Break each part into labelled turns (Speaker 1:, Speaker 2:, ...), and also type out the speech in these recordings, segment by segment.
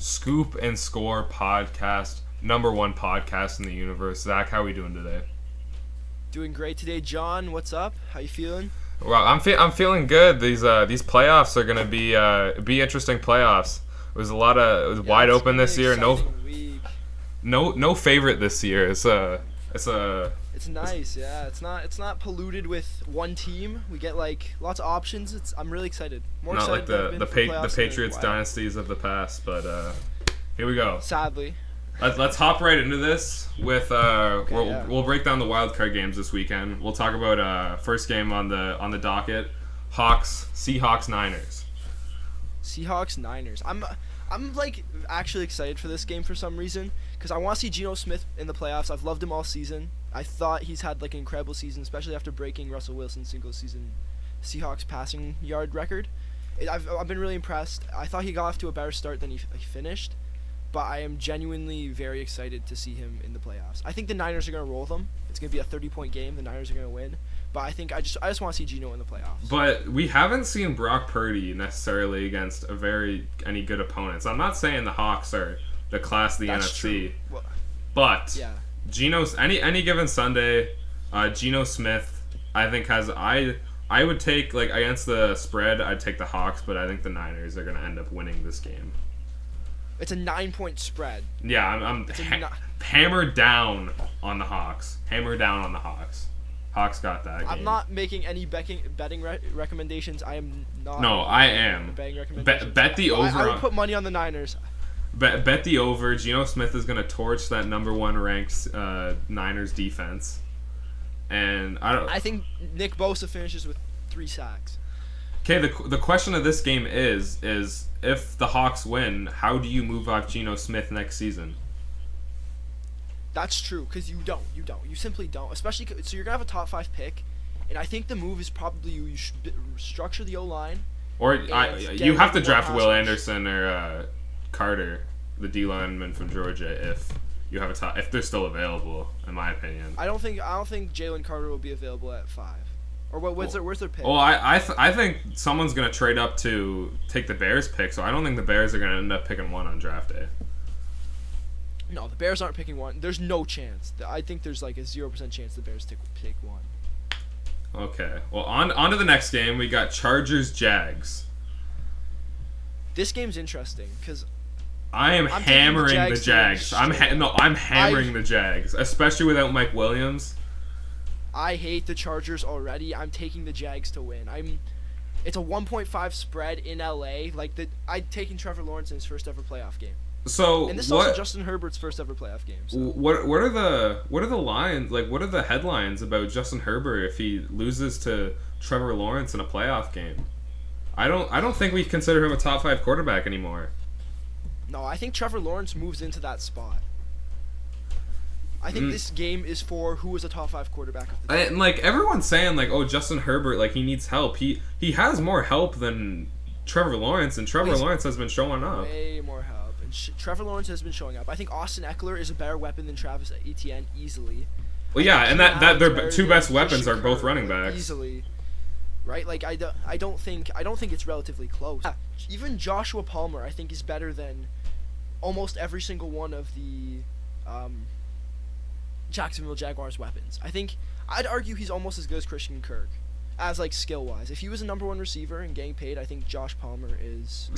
Speaker 1: Scoop and Score podcast, number one podcast in the universe. Zach, how are we doing today?
Speaker 2: Doing great today, John. What's up? How you feeling?
Speaker 1: Well, I'm feeling good. These playoffs are gonna be interesting playoffs. It was wide open this year. No favorite this year. It's
Speaker 2: nice. Yeah, it's not polluted with one team. We get like lots of options. I'm really excited. More
Speaker 1: not like
Speaker 2: excited
Speaker 1: the Patriots dynasties of the past, but here we go.
Speaker 2: Sadly.
Speaker 1: Let's hop right into this with
Speaker 2: yeah.
Speaker 1: We'll break down the wildcard games this weekend. We'll talk about first game on the docket, Seahawks Niners.
Speaker 2: Seahawks Niners. I'm like actually excited for this game for some reason because I want to see Geno Smith in the playoffs. I've loved him all season. I thought he's had like an incredible season, especially after breaking Russell Wilson's single season Seahawks passing yard record. I've been really impressed. I thought he got off to a better start than he finished. But I am genuinely very excited to see him in the playoffs. I think the Niners are going to roll them. It's going to be a 30-point game. The Niners are going to win. But I think I just want to see Geno in the playoffs.
Speaker 1: But we haven't seen Brock Purdy necessarily against any good opponents. I'm not saying the Hawks are the class of the
Speaker 2: That's
Speaker 1: NFC.
Speaker 2: True. Well,
Speaker 1: but
Speaker 2: yeah.
Speaker 1: Geno's any given Sunday, Geno Smith, I think I would take, like, against the spread, I'd take the Hawks, but I think the Niners are going to end up winning this game.
Speaker 2: It's a 9-point spread.
Speaker 1: Yeah, I'm hammered down on the Hawks. Hammered down on the Hawks. Hawks got that game.
Speaker 2: I'm not making any betting recommendations. I am not.
Speaker 1: No, I am.
Speaker 2: Betting recommendations.
Speaker 1: Bet the over.
Speaker 2: I would put money on the Niners.
Speaker 1: Bet the over. Geno Smith is going to torch that number one ranked Niners defense. And I
Speaker 2: think Nick Bosa finishes with 3 sacks.
Speaker 1: Okay, the question of this game is if the Hawks win, how do you move off Geno Smith next season?
Speaker 2: That's true, because you simply don't. Especially, so you're going to have a top 5 pick, and I think the move is probably you should structure the O-line.
Speaker 1: Or you have to draft Will Anderson or Carter, the D lineman from Georgia, if you have if they're still available, in my opinion.
Speaker 2: I don't think Jalen Carter will be available at 5. Or where's their pick?
Speaker 1: Well, I think someone's going to trade up to take the Bears pick, so I don't think the Bears are going to end up picking 1 on draft day.
Speaker 2: No, the Bears aren't picking 1. There's no chance. I think there's like a 0% chance the Bears pick 1.
Speaker 1: Okay. Well, on to the next game. We got Chargers-Jags.
Speaker 2: This game's interesting because
Speaker 1: I'm hammering the Jags. I'm hammering the Jags, especially without Mike Williams.
Speaker 2: I hate the Chargers already. I'm taking the Jags to win. It's a 1.5 spread in LA. I'm taking Trevor Lawrence in his first ever playoff game.
Speaker 1: So
Speaker 2: and this is also Justin Herbert's first ever playoff game. So.
Speaker 1: What are the lines, like, what are the headlines about Justin Herbert if he loses to Trevor Lawrence in a playoff game? I don't think we consider him a top 5 quarterback anymore.
Speaker 2: No, I think Trevor Lawrence moves into that spot. I think this game is for who is a top 5 quarterback of the team.
Speaker 1: And like everyone's saying, like, oh, Justin Herbert, like, he needs help. He has more help than Trevor Lawrence, and Trevor Lawrence has been showing up.
Speaker 2: Way more help, and Trevor Lawrence has been showing up. I think Austin Eckler is a better weapon than Travis Etienne easily.
Speaker 1: Well, yeah, and that their 2 best weapons are both running backs.
Speaker 2: Easily, right? Like I don't think it's relatively close. Even Joshua Palmer, I think, is better than almost every single one of the Jacksonville Jaguars weapons. I'd argue he's almost as good as Christian Kirk, as like skill wise. If he was a number 1 receiver and getting paid, I think Josh Palmer is.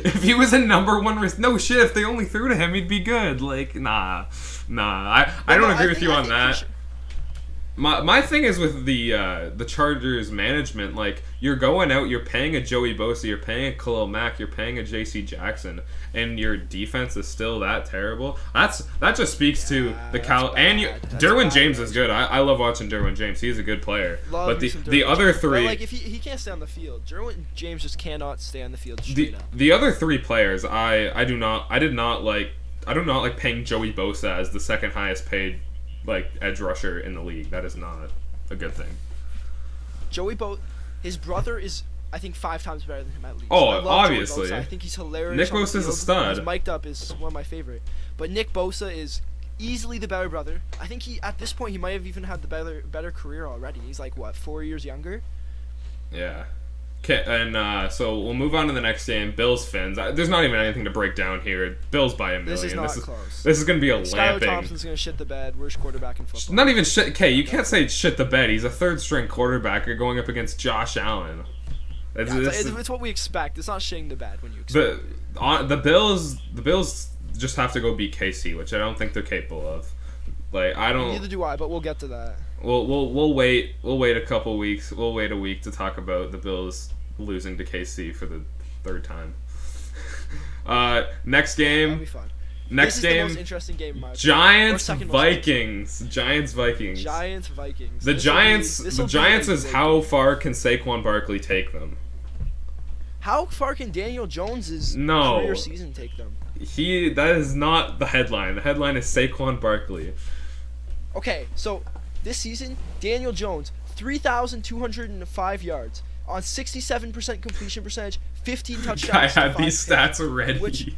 Speaker 1: If he was a number 1 no shit. If they only threw to him, he'd be good. Like nah. I don't agree with you on that. My thing is with the Chargers management, like, you're going out, you're paying a Joey Bosa, you're paying a Khalil Mack, you're paying a J.C. Jackson, and your defense is still that terrible. That just speaks to the Derwin James is good. I love watching Derwin James. He's a good player. But the other 3,
Speaker 2: like, if he can't stay on the field, Derwin James just cannot stay on the field straight up.
Speaker 1: The other 3 players, I do not like paying Joey Bosa as the second highest paid, like, edge rusher in the league. That is not a good thing.
Speaker 2: His brother is, I think, 5 times better than him at least.
Speaker 1: Oh, obviously.
Speaker 2: I think he's hilarious.
Speaker 1: Nick Bosa is a stud.
Speaker 2: He's mic'd up is one of my favorite. But Nick Bosa is easily the better brother. I think at this point he might have even had the better career already. He's like, what, 4 years younger?
Speaker 1: Yeah. Okay, and so we'll move on to the next game. Bills Fins. There's not even anything to break down here. Bills by a million.
Speaker 2: This is not close.
Speaker 1: This is gonna be a
Speaker 2: Skylar
Speaker 1: lamping.
Speaker 2: Thompson's gonna shit the bed. Worst quarterback in football.
Speaker 1: Not even shit. Okay, you can't say shit the bed. He's a third string quarterback. You're going up against Josh Allen.
Speaker 2: It's what we expect. It's not shitting the bed when you expect
Speaker 1: the Bills just have to go beat KC, which I don't think they're capable of. Like I don't.
Speaker 2: Neither do I, but we'll get to that.
Speaker 1: We'll wait. We'll wait a couple weeks. We'll wait a week to talk about the Bills losing to KC for the third time. Next game.
Speaker 2: That'll be fun.
Speaker 1: Next game.
Speaker 2: This is the most interesting game in my opinion.
Speaker 1: Giants Vikings. Giants Vikings. The Giants is how far can Saquon Barkley take them?
Speaker 2: How far can Daniel Jones's career season take them?
Speaker 1: That is not the headline. The headline is Saquon Barkley.
Speaker 2: Okay, so this season, Daniel Jones, 3,205 yards on 67% completion percentage, 15 touchdowns.
Speaker 1: I had these stats already.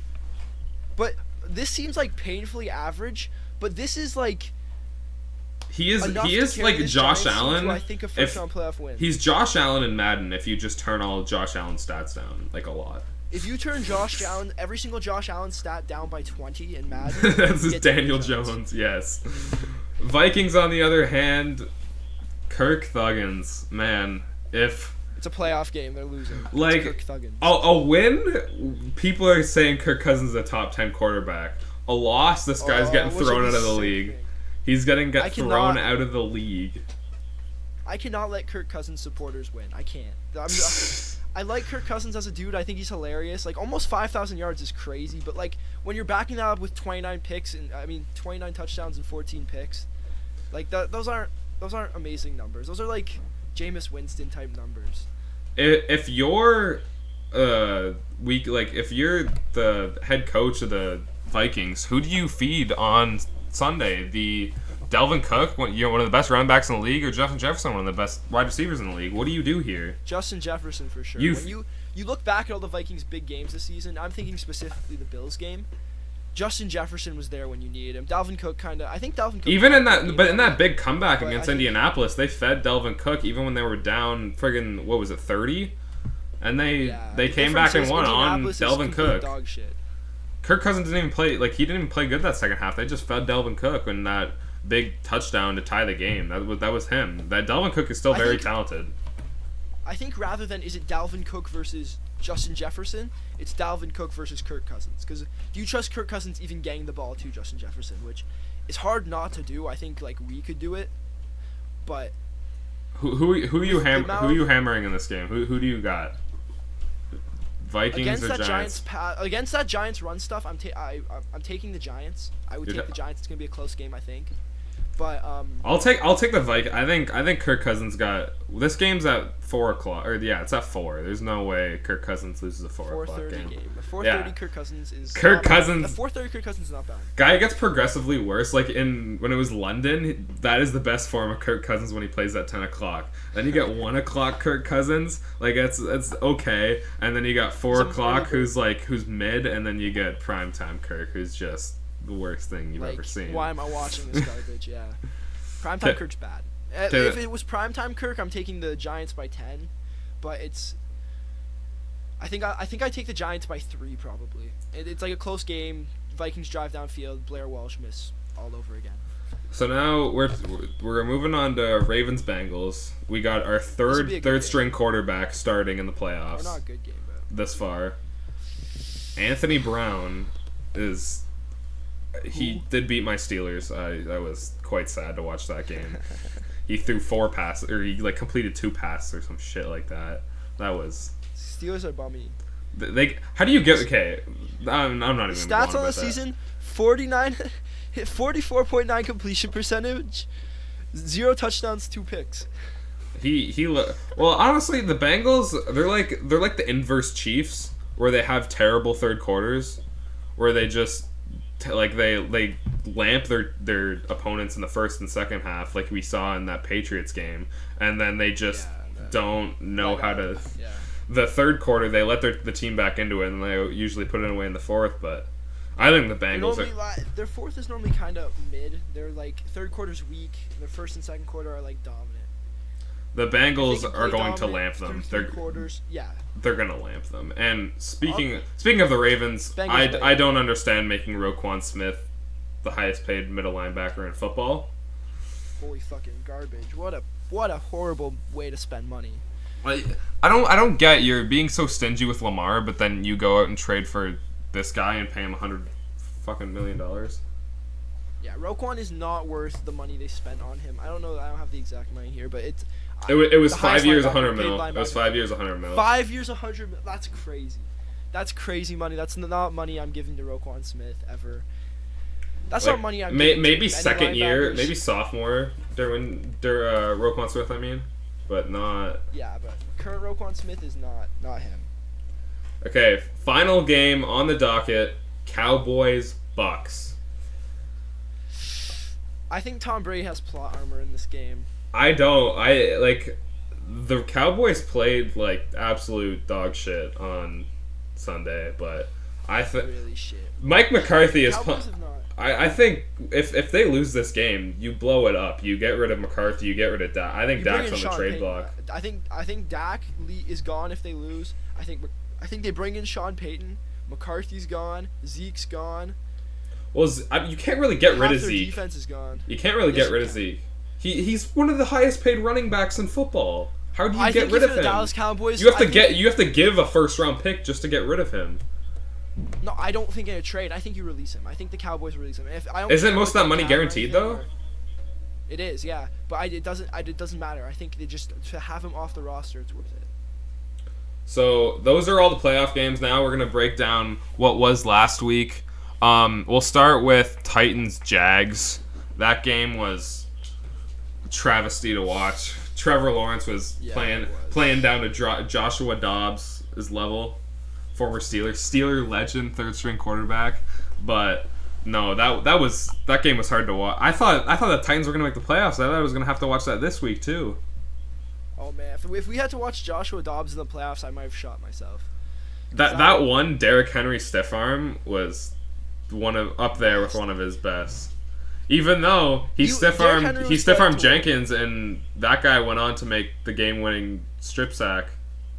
Speaker 2: But this seems like painfully average. But this is like
Speaker 1: he is like Josh Allen.
Speaker 2: I think a first-round playoff win.
Speaker 1: He's Josh Allen in Madden. If you just turn all of Josh Allen's stats down, like a lot.
Speaker 2: If you turn Josh Allen, every single Josh Allen stat down by 20 in Madden,
Speaker 1: that's his Daniel Jones. Yes. Vikings, on the other hand, Kirk Thuggins, man, if
Speaker 2: it's a playoff game, they're losing.
Speaker 1: Like
Speaker 2: Kirk Thuggins.
Speaker 1: A win, people are saying Kirk Cousins is a top 10 quarterback. A loss, this guy's getting thrown out of the league. He's getting thrown out of the league.
Speaker 2: I cannot let Kirk Cousins supporters win. I can't. I like Kirk Cousins as a dude. I think he's hilarious. Like, almost 5,000 yards is crazy, but like when you're backing that up with 29 picks and 29 touchdowns and 14 picks, like those aren't amazing numbers. Those are like Jameis Winston type numbers.
Speaker 1: If you're if you're the head coach of the Vikings, who do you feed on Sunday? The Dalvin Cook, one of the best running backs in the league, or Justin Jefferson, one of the best wide receivers in the league? What do you do here?
Speaker 2: Justin Jefferson for sure. When you look back at all the Vikings' big games this season, I'm thinking specifically the Bills game. Justin Jefferson was there when you needed him. Dalvin Cook I think Dalvin Cook.
Speaker 1: Even in that big comeback against Indianapolis, they fed Dalvin Cook even when they were down friggin' 30, and they came back and won on Dalvin Cook.
Speaker 2: Dog shit.
Speaker 1: Kirk Cousins didn't even play he didn't even play good that second half. They just fed Dalvin Cook in that big touchdown to tie the game. That was him. That Dalvin Cook is still very talented.
Speaker 2: I think rather than is it Dalvin Cook versus Justin Jefferson, it's Dalvin Cook versus Kirk Cousins. Because do you trust Kirk Cousins even getting the ball to Justin Jefferson, which is hard not to do. I think like we could do it, but
Speaker 1: who are you hammering in this game? Who do you got? Vikings
Speaker 2: against
Speaker 1: or
Speaker 2: that
Speaker 1: Giants?
Speaker 2: Against that Giants run stuff, I'm taking the Giants. I would take the Giants. It's gonna be a close game, I think. But
Speaker 1: I'll take the Vikings. I think Kirk Cousins got this game's at 4:00 or it's at 4. There's no way Kirk Cousins loses a 4:00 game.
Speaker 2: A 4:30 Kirk Cousins is
Speaker 1: Kirk Cousins.
Speaker 2: A 4:30 Kirk Cousins is not bad.
Speaker 1: Guy gets progressively worse. Like when it was London, that is the best form of Kirk Cousins when he plays at 10:00. Then you get 1:00 Kirk Cousins. Like it's okay, and then you got 4:00 who's mid, and then you get primetime Kirk who's just the worst thing you've ever seen.
Speaker 2: Why am I watching this garbage? Yeah. Primetime Kirk's bad. If it was primetime Kirk, I'm taking the Giants by 10, but it's. I think I take the Giants by 3 probably. It's like a close game. Vikings drive downfield. Blair Walsh miss all over again.
Speaker 1: So now we're moving on to Ravens Bengals. We got our third string quarterback starting in the playoffs.
Speaker 2: Or not a good game, but
Speaker 1: this far. Anthony Brown is. He did beat my Steelers. I was quite sad to watch that game. He threw 4 passes, or he completed 2 passes or some shit like that. That was.
Speaker 2: Steelers are bummy.
Speaker 1: How do you get? Okay, I'm not even.
Speaker 2: Stats on the season: 44.9 completion percentage, 0 touchdowns, 2 picks.
Speaker 1: Well, honestly, the Bengals they're like the inverse Chiefs, where they have terrible third quarters, where they just. They lamp their opponents in the first and second half, like we saw in that Patriots game, and then they just don't know how to. Yeah. The third quarter, they let the team back into it, and they usually put it away in the fourth. But I think the Bengals
Speaker 2: their fourth is normally kind of mid. They're like third quarter's weak. Their first and second quarter are like dominant.
Speaker 1: The
Speaker 2: If they
Speaker 1: Bengals
Speaker 2: can
Speaker 1: are
Speaker 2: play
Speaker 1: going to
Speaker 2: dominant
Speaker 1: lamp them.
Speaker 2: through 3 quarters. Yeah.
Speaker 1: They're gonna lamp them. And speaking of the Ravens,
Speaker 2: Bengals
Speaker 1: I don't understand making Roquan Smith the highest paid middle linebacker in football.
Speaker 2: Holy fucking garbage! What a horrible way to spend money.
Speaker 1: Like, I don't get you're being so stingy with Lamar, but then you go out and trade for this guy and pay him $100 million.
Speaker 2: Yeah, Roquan is not worth the money they spent on him. I don't have the exact money here, but it
Speaker 1: was
Speaker 2: the
Speaker 1: 5
Speaker 2: highest
Speaker 1: years,
Speaker 2: linebacker
Speaker 1: 100
Speaker 2: paid
Speaker 1: mil. It was
Speaker 2: linebacker.
Speaker 1: 5 years, 100 mil.
Speaker 2: 5 years, 100 mil. That's crazy. That's crazy money. That's not money I'm giving to Roquan Smith ever. That's not money I'm giving
Speaker 1: maybe
Speaker 2: to
Speaker 1: second year,
Speaker 2: linebackers.
Speaker 1: maybe sophomore during Roquan Smith, I mean, but not.
Speaker 2: Yeah, but current Roquan Smith is not him.
Speaker 1: Okay, final game on the docket: Cowboys Bucks.
Speaker 2: I think Tom Brady has plot armor in this game.
Speaker 1: I don't. The Cowboys played like absolute dog shit on Sunday, but I think
Speaker 2: Really shit.
Speaker 1: Mike McCarthy is.
Speaker 2: Cowboys have not.
Speaker 1: I think if they lose this game, you blow it up. You get rid of McCarthy. You get rid of Dak. I think
Speaker 2: You bring
Speaker 1: Dak's
Speaker 2: in
Speaker 1: on the
Speaker 2: Sean
Speaker 1: trade
Speaker 2: Payton.
Speaker 1: block.
Speaker 2: I think Dak is gone if they lose. I think they bring in Sean Payton. McCarthy's gone. Zeke's gone.
Speaker 1: Well, you can't really get rid
Speaker 2: Half
Speaker 1: of
Speaker 2: their
Speaker 1: Zeke.
Speaker 2: defense is gone.
Speaker 1: You can't really
Speaker 2: Yes,
Speaker 1: get rid
Speaker 2: you
Speaker 1: of
Speaker 2: can.
Speaker 1: Zeke. He's one of the highest paid running backs in football. How do you
Speaker 2: I
Speaker 1: get
Speaker 2: think
Speaker 1: rid
Speaker 2: if
Speaker 1: of
Speaker 2: the
Speaker 1: him?
Speaker 2: Dallas Cowboys,
Speaker 1: You have
Speaker 2: I
Speaker 1: to
Speaker 2: think-
Speaker 1: give a first round pick just to get rid of him.
Speaker 2: No, I don't think in a trade. I think you release him. I think the Cowboys release him. If I don't
Speaker 1: Isn't
Speaker 2: care
Speaker 1: most of
Speaker 2: what
Speaker 1: that money
Speaker 2: cap or
Speaker 1: guaranteed,
Speaker 2: anything,
Speaker 1: though?
Speaker 2: or- It is, yeah. But it doesn't matter. I think they just to have him off the roster, it's worth it.
Speaker 1: So those are all the playoff games. Now we're gonna break down what was last week. We'll start with Titans Jags. That game was a travesty to watch. Trevor Lawrence was
Speaker 2: Yeah,
Speaker 1: playing
Speaker 2: it was.
Speaker 1: playing down to Joshua Dobbs' level, former Steeler legend, third string quarterback. But no, that game was hard to watch. I thought the Titans were gonna make the playoffs. I thought I was gonna have to watch that this week too.
Speaker 2: Oh man, if we had to watch Joshua Dobbs in the playoffs, I might have shot myself.
Speaker 1: That one Derrick Henry stiff arm was up there with one of his best. Even though he
Speaker 2: Derrick Henry
Speaker 1: stiff
Speaker 2: was
Speaker 1: armed
Speaker 2: better to
Speaker 1: Jenkins, and that guy went on to make the game winning strip sack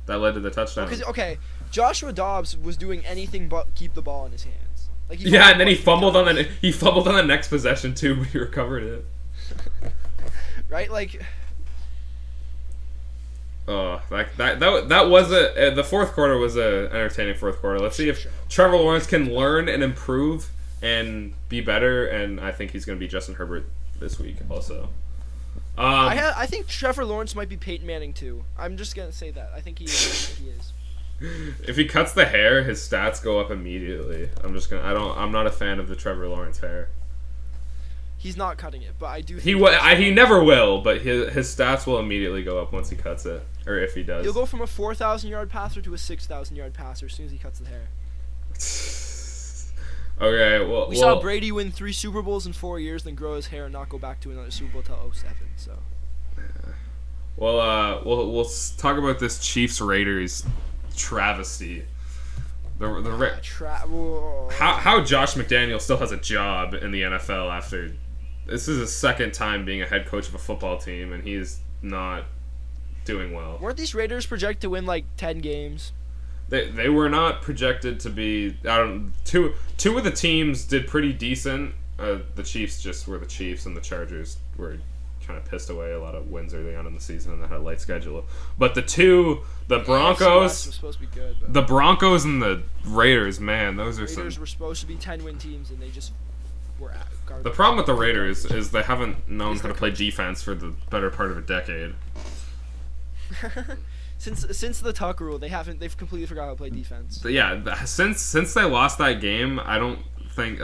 Speaker 1: that led to the touchdown.
Speaker 2: Because Joshua Dobbs was doing anything but keep the ball in his hands. Like
Speaker 1: Yeah, and then he fumbled on
Speaker 2: the
Speaker 1: the next possession too, but he recovered it.
Speaker 2: right. Like
Speaker 1: Oh, that was the fourth quarter was a entertaining fourth quarter. Let's see if Trevor Lawrence can learn and improve and be better, and I think he's going to be Justin Herbert this week also.
Speaker 2: I think Trevor Lawrence might be Peyton Manning too. I'm just gonna say that. I think he is.
Speaker 1: If he cuts the hair, his stats go up immediately. I'm not a fan of the Trevor Lawrence hair.
Speaker 2: He's not cutting it, but I do.
Speaker 1: He never will, but his stats will immediately go up once he cuts it, or if he does.
Speaker 2: He'll go from a 4,000-yard passer to a 6,000-yard passer as soon as he cuts the hair.
Speaker 1: Okay, well,
Speaker 2: We saw Brady win 3 Super Bowls in 4 years, then grow his hair and not go back to another Super Bowl till 2007. So.
Speaker 1: Well, we'll talk about this Chiefs Raiders travesty. How Josh McDaniel still has a job in the NFL after this is his second time being a head coach of a football team, and he's not doing well.
Speaker 2: Weren't these Raiders projected to win like 10 games?
Speaker 1: They were not projected to be. Two of the teams did pretty decent. The Chiefs just were the Chiefs, and the Chargers were kind of pissed away a lot of wins early on in the season and they had a light schedule. But the Broncos,
Speaker 2: was supposed to be good, but
Speaker 1: the Broncos and the Raiders, man, those are
Speaker 2: Raiders
Speaker 1: some.
Speaker 2: were supposed to be 10-win teams, and they just were garbage.
Speaker 1: The problem with the Raiders is they haven't known how to play defense for the better part of a decade.
Speaker 2: Since the Tuck rule, they've completely forgot how to play defense.
Speaker 1: But yeah, since they lost that game, I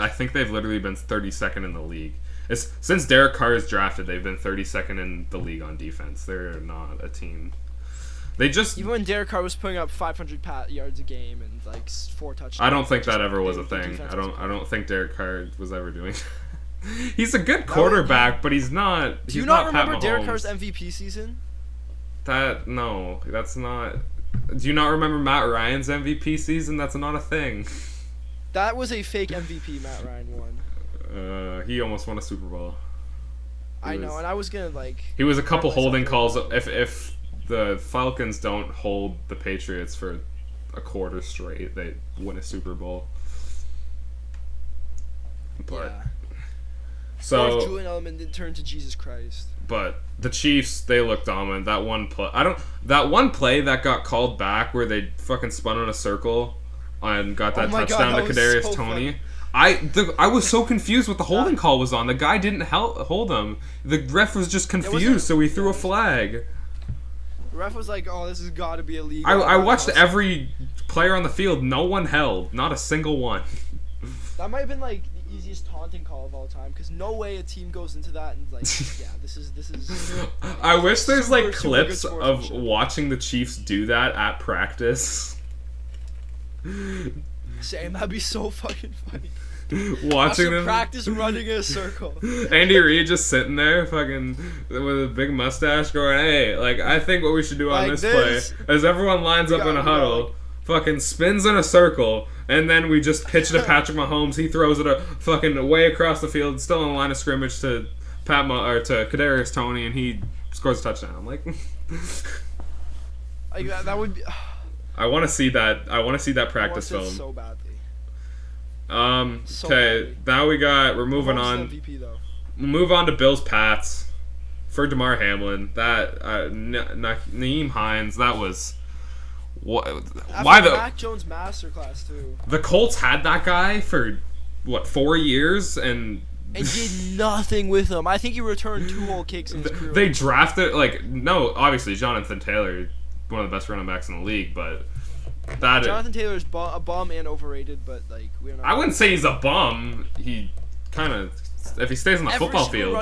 Speaker 1: think they've literally been 32nd in the league. Since Derek Carr is drafted, they've been 32nd in the league on defense. They're not a team. They just
Speaker 2: Even when Derek Carr was putting up 500 yards a game and like 4 touchdowns.
Speaker 1: I don't think that ever was a
Speaker 2: the
Speaker 1: thing.
Speaker 2: defense
Speaker 1: I
Speaker 2: was
Speaker 1: don't think Derek Carr was ever doing. He's a good quarterback, but he's not.
Speaker 2: Do you
Speaker 1: he's
Speaker 2: not
Speaker 1: Pat
Speaker 2: remember Derek
Speaker 1: Mahomes.
Speaker 2: Carr's MVP season?
Speaker 1: That's not. Do you not remember Matt Ryan's MVP season? That's not a thing.
Speaker 2: That was a fake MVP Matt Ryan won.
Speaker 1: He almost won a Super Bowl.
Speaker 2: I know, and I was gonna like.
Speaker 1: He was a couple holding calls. If the Falcons don't hold the Patriots for a quarter straight, they win a Super Bowl. But
Speaker 2: Yeah.
Speaker 1: so
Speaker 2: Or if Julian Edelman didn't turn to Jesus Christ.
Speaker 1: But the Chiefs, they look dominant. That one play, that one play that got called back where they fucking spun in a circle and got that touchdown to Kadarius Toney. I was so confused what the holding call was on. The guy didn't hold him. The ref was just confused, so he threw a flag.
Speaker 2: The ref was like, "Oh, this has got to be illegal."
Speaker 1: I watched every player on the field. No one held. Not a single one.
Speaker 2: That might have been like the easiest taunting call of all time, because no way a team goes into that and like, yeah, this is.
Speaker 1: I wish there's like
Speaker 2: super
Speaker 1: clips
Speaker 2: good
Speaker 1: of watching the Chiefs do that at practice.
Speaker 2: Same, that'd be so fucking funny.
Speaker 1: Watching them
Speaker 2: practice running in a circle.
Speaker 1: Andy Reid just sitting there, fucking with a big mustache, going, "Hey, like I think what we should do on
Speaker 2: Like
Speaker 1: this play, as everyone lines up in a huddle, fucking spins in a circle, and then we just pitch it to Patrick Mahomes. He throws it fucking way across the field, still in the line of scrimmage to to Kadarius Toney, and he scores a touchdown." I'm like,
Speaker 2: like that would be.
Speaker 1: I want to see that. I want to see that practice film.
Speaker 2: So badly.
Speaker 1: Okay, now we're moving on.
Speaker 2: MVP, though.
Speaker 1: Move on to Bills Pats for DeMar Hamlin. That Nyheim Hines. That was why the
Speaker 2: Mac Jones masterclass too.
Speaker 1: The Colts had that guy for what 4 years and
Speaker 2: did nothing with him. I think he returned 2 whole kicks in his career.
Speaker 1: They drafted obviously Jonathan Taylor, one of the best running backs in the league, but.
Speaker 2: Jonathan Taylor's a bum and overrated, but like we don't know.
Speaker 1: I wouldn't say he's a bum. He kind of, if he stays on the football field.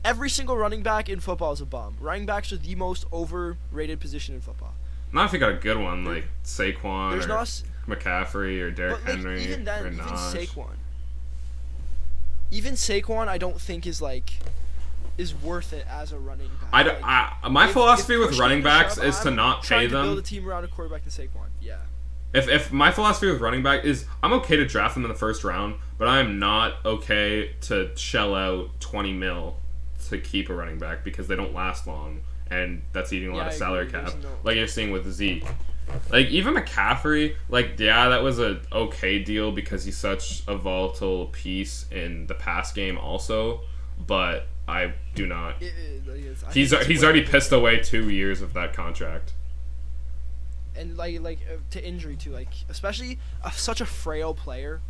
Speaker 2: Every single running back in football is a bum. Running backs are the most overrated position in football.
Speaker 1: Not if you got a good one like Saquon
Speaker 2: There's
Speaker 1: or McCaffrey or Derrick Henry
Speaker 2: even then,
Speaker 1: or Najee.
Speaker 2: Even Saquon, I don't think is worth it as a running back.
Speaker 1: My philosophy with running backs is to not pay them.
Speaker 2: To build a team around a quarterback to Saquon. Yeah.
Speaker 1: If my philosophy with running back is I'm okay to draft them in the first round, but I am not okay to shell out 20 mil to keep a running back because they don't last long, and that's eating a lot of salary cap. Like you're seeing with Zeke. Like even McCaffrey, that was a okay deal because he's such a volatile piece in the pass game also, but I do not. He's already pissed away 2 years of that contract.
Speaker 2: And to injury too, especially such a frail player,